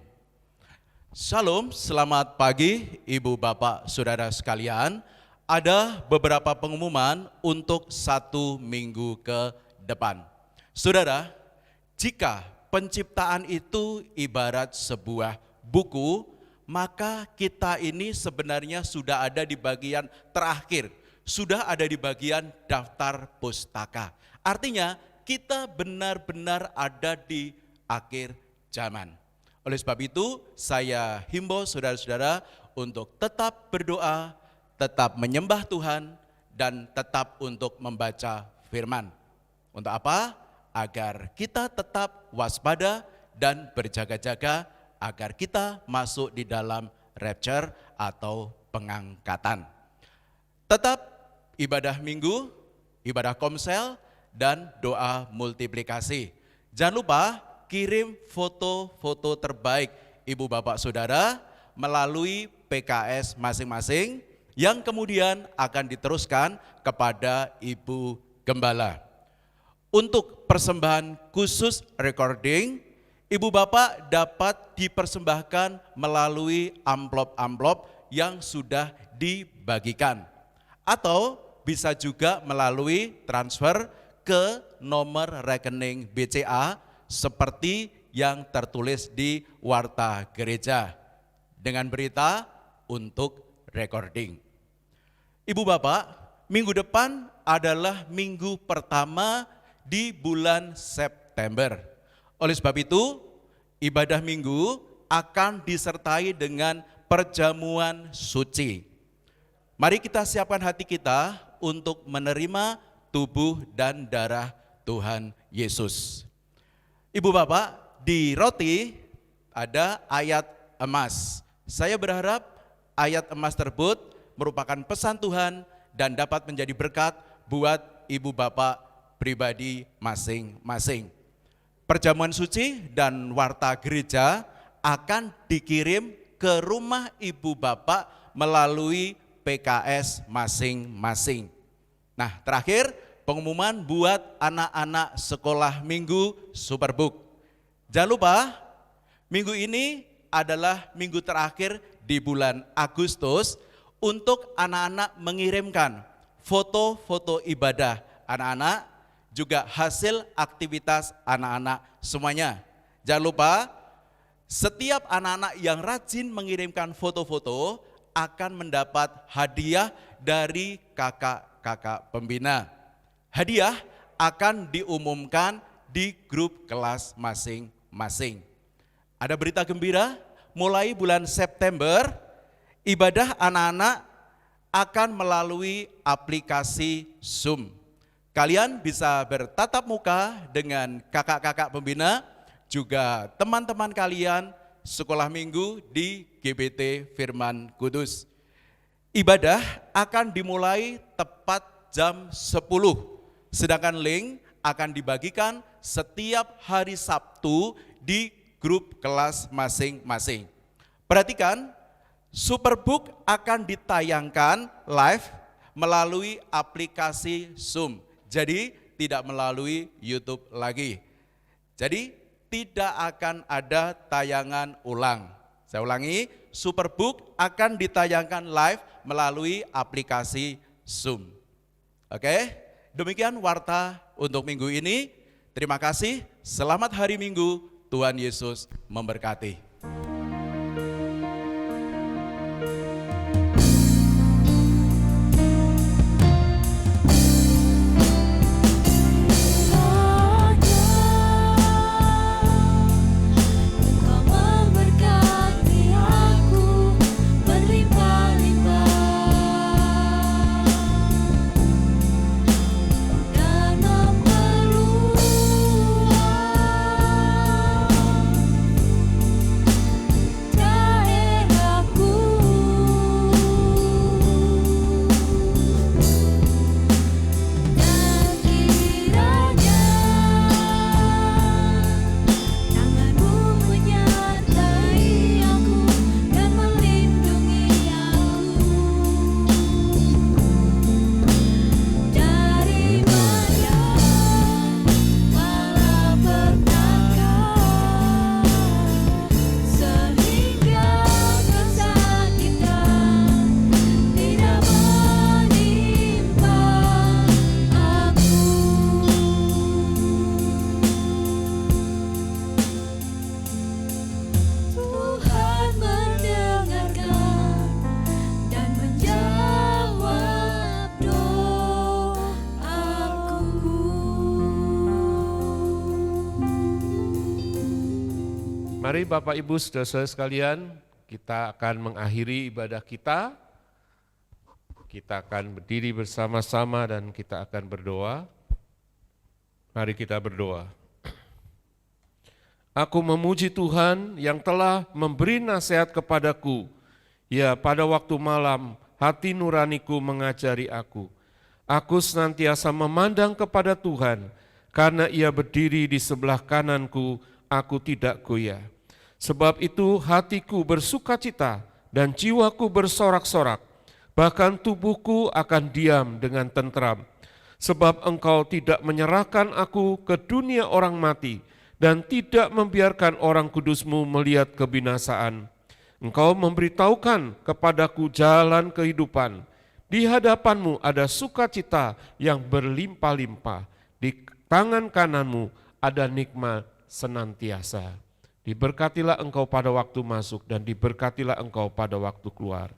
Shalom, selamat pagi Ibu Bapak Saudara sekalian. Ada beberapa pengumuman untuk 1 minggu ke depan. Saudara, jika penciptaan itu ibarat sebuah buku, maka kita ini sebenarnya sudah ada di bagian terakhir, sudah ada di bagian daftar pustaka. Artinya kita benar-benar ada di akhir zaman. Oleh sebab itu, saya himbau saudara-saudara untuk tetap berdoa, tetap menyembah Tuhan, dan tetap untuk membaca firman. Untuk apa? Agar kita tetap waspada dan berjaga-jaga, agar kita masuk di dalam rapture atau pengangkatan. Tetap ibadah minggu, ibadah komsel, dan doa multiplikasi. Jangan lupa kirim foto-foto terbaik Ibu Bapak Saudara melalui PKS masing-masing, yang kemudian akan diteruskan kepada Ibu Gembala. Untuk persembahan khusus recording, Ibu Bapak dapat dipersembahkan melalui amplop-amplop yang sudah dibagikan. Atau bisa juga melalui transfer ke nomor rekening BCA seperti yang tertulis di warta gereja dengan berita untuk recording. Ibu Bapak, minggu depan adalah minggu pertama di bulan September. Oleh sebab itu, ibadah minggu akan disertai dengan perjamuan suci. Mari kita siapkan hati kita untuk menerima tubuh dan darah Tuhan Yesus. Ibu Bapak, di roti ada ayat emas. Saya berharap ayat emas tersebut merupakan pesan Tuhan dan dapat menjadi berkat buat Ibu Bapak pribadi masing-masing. Perjamuan suci dan warta gereja akan dikirim ke rumah Ibu Bapak melalui PKS masing-masing. Nah, terakhir pengumuman buat anak-anak sekolah minggu Superbook. Jangan lupa, Minggu ini adalah minggu terakhir di bulan Agustus untuk anak-anak mengirimkan foto-foto ibadah anak-anak, juga hasil aktivitas anak-anak semuanya. Jangan lupa, setiap anak-anak yang rajin mengirimkan foto-foto akan mendapat hadiah dari kakak-kakak pembina. Hadiah akan diumumkan di grup kelas masing-masing. Ada berita gembira, mulai bulan September, ibadah anak-anak akan melalui aplikasi Zoom. Kalian bisa bertatap muka dengan kakak-kakak pembina, juga teman-teman kalian sekolah minggu di GBT Firman Kudus. Ibadah akan dimulai tepat jam 10, sedangkan link akan dibagikan setiap hari Sabtu di grup kelas masing-masing. Perhatikan, Superbook akan ditayangkan live melalui aplikasi Zoom. Jadi tidak melalui YouTube lagi. Jadi tidak akan ada tayangan ulang. Saya ulangi, Superbook akan ditayangkan live melalui aplikasi Zoom. Oke, demikian warta untuk minggu ini. Terima kasih, selamat hari Minggu, Tuhan Yesus memberkati. Mari Bapak Ibu saudara-saudara sekalian, kita akan mengakhiri ibadah kita. Kita akan berdiri bersama-sama dan kita akan berdoa. Mari kita berdoa. Aku memuji Tuhan yang telah memberi nasihat kepadaku. Ya, pada waktu malam hati nuraniku mengajari aku. Aku senantiasa memandang kepada Tuhan, karena Ia berdiri di sebelah kananku, aku tidak goyah. Sebab itu hatiku bersukacita dan jiwaku bersorak-sorak, bahkan tubuhku akan diam dengan tentram. Sebab Engkau tidak menyerahkan aku ke dunia orang mati dan tidak membiarkan orang kudus-Mu melihat kebinasaan. Engkau memberitahukan kepadaku jalan kehidupan. Di hadapan-Mu ada sukacita yang berlimpah-limpah. Di tangan kanan-Mu ada nikmat senantiasa. Diberkatilah Engkau pada waktu masuk dan diberkatilah Engkau pada waktu keluar.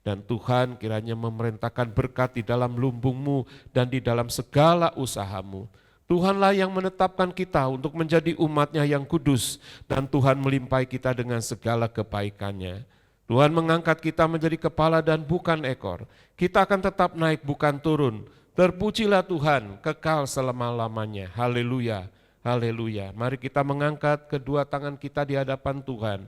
Dan Tuhan kiranya memerintahkan berkat di dalam lumbung-Mu dan di dalam segala usaha-Mu. Tuhanlah yang menetapkan kita untuk menjadi umat-Nya yang kudus, dan Tuhan melimpahi kita dengan segala kebaikan-Nya. Tuhan mengangkat kita menjadi kepala dan bukan ekor. Kita akan tetap naik bukan turun. Terpujilah Tuhan kekal selama-lamanya. Haleluya. Haleluya. Mari kita mengangkat kedua tangan kita di hadapan Tuhan.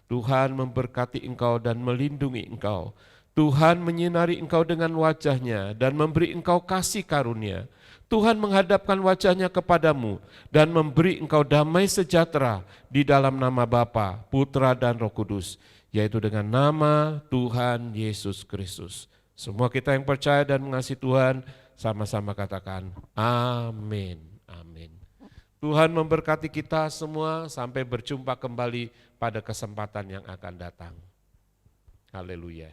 Tuhan memberkati engkau dan melindungi engkau. Tuhan menyinari engkau dengan wajah-Nya dan memberi engkau kasih karunia. Tuhan menghadapkan wajah-Nya kepadamu dan memberi engkau damai sejahtera di dalam nama Bapa, Putra dan Roh Kudus, yaitu dengan nama Tuhan Yesus Kristus. Semua kita yang percaya dan mengasihi Tuhan sama-sama katakan amin. Amin. Tuhan memberkati kita semua sampai berjumpa kembali pada kesempatan yang akan datang. Haleluya.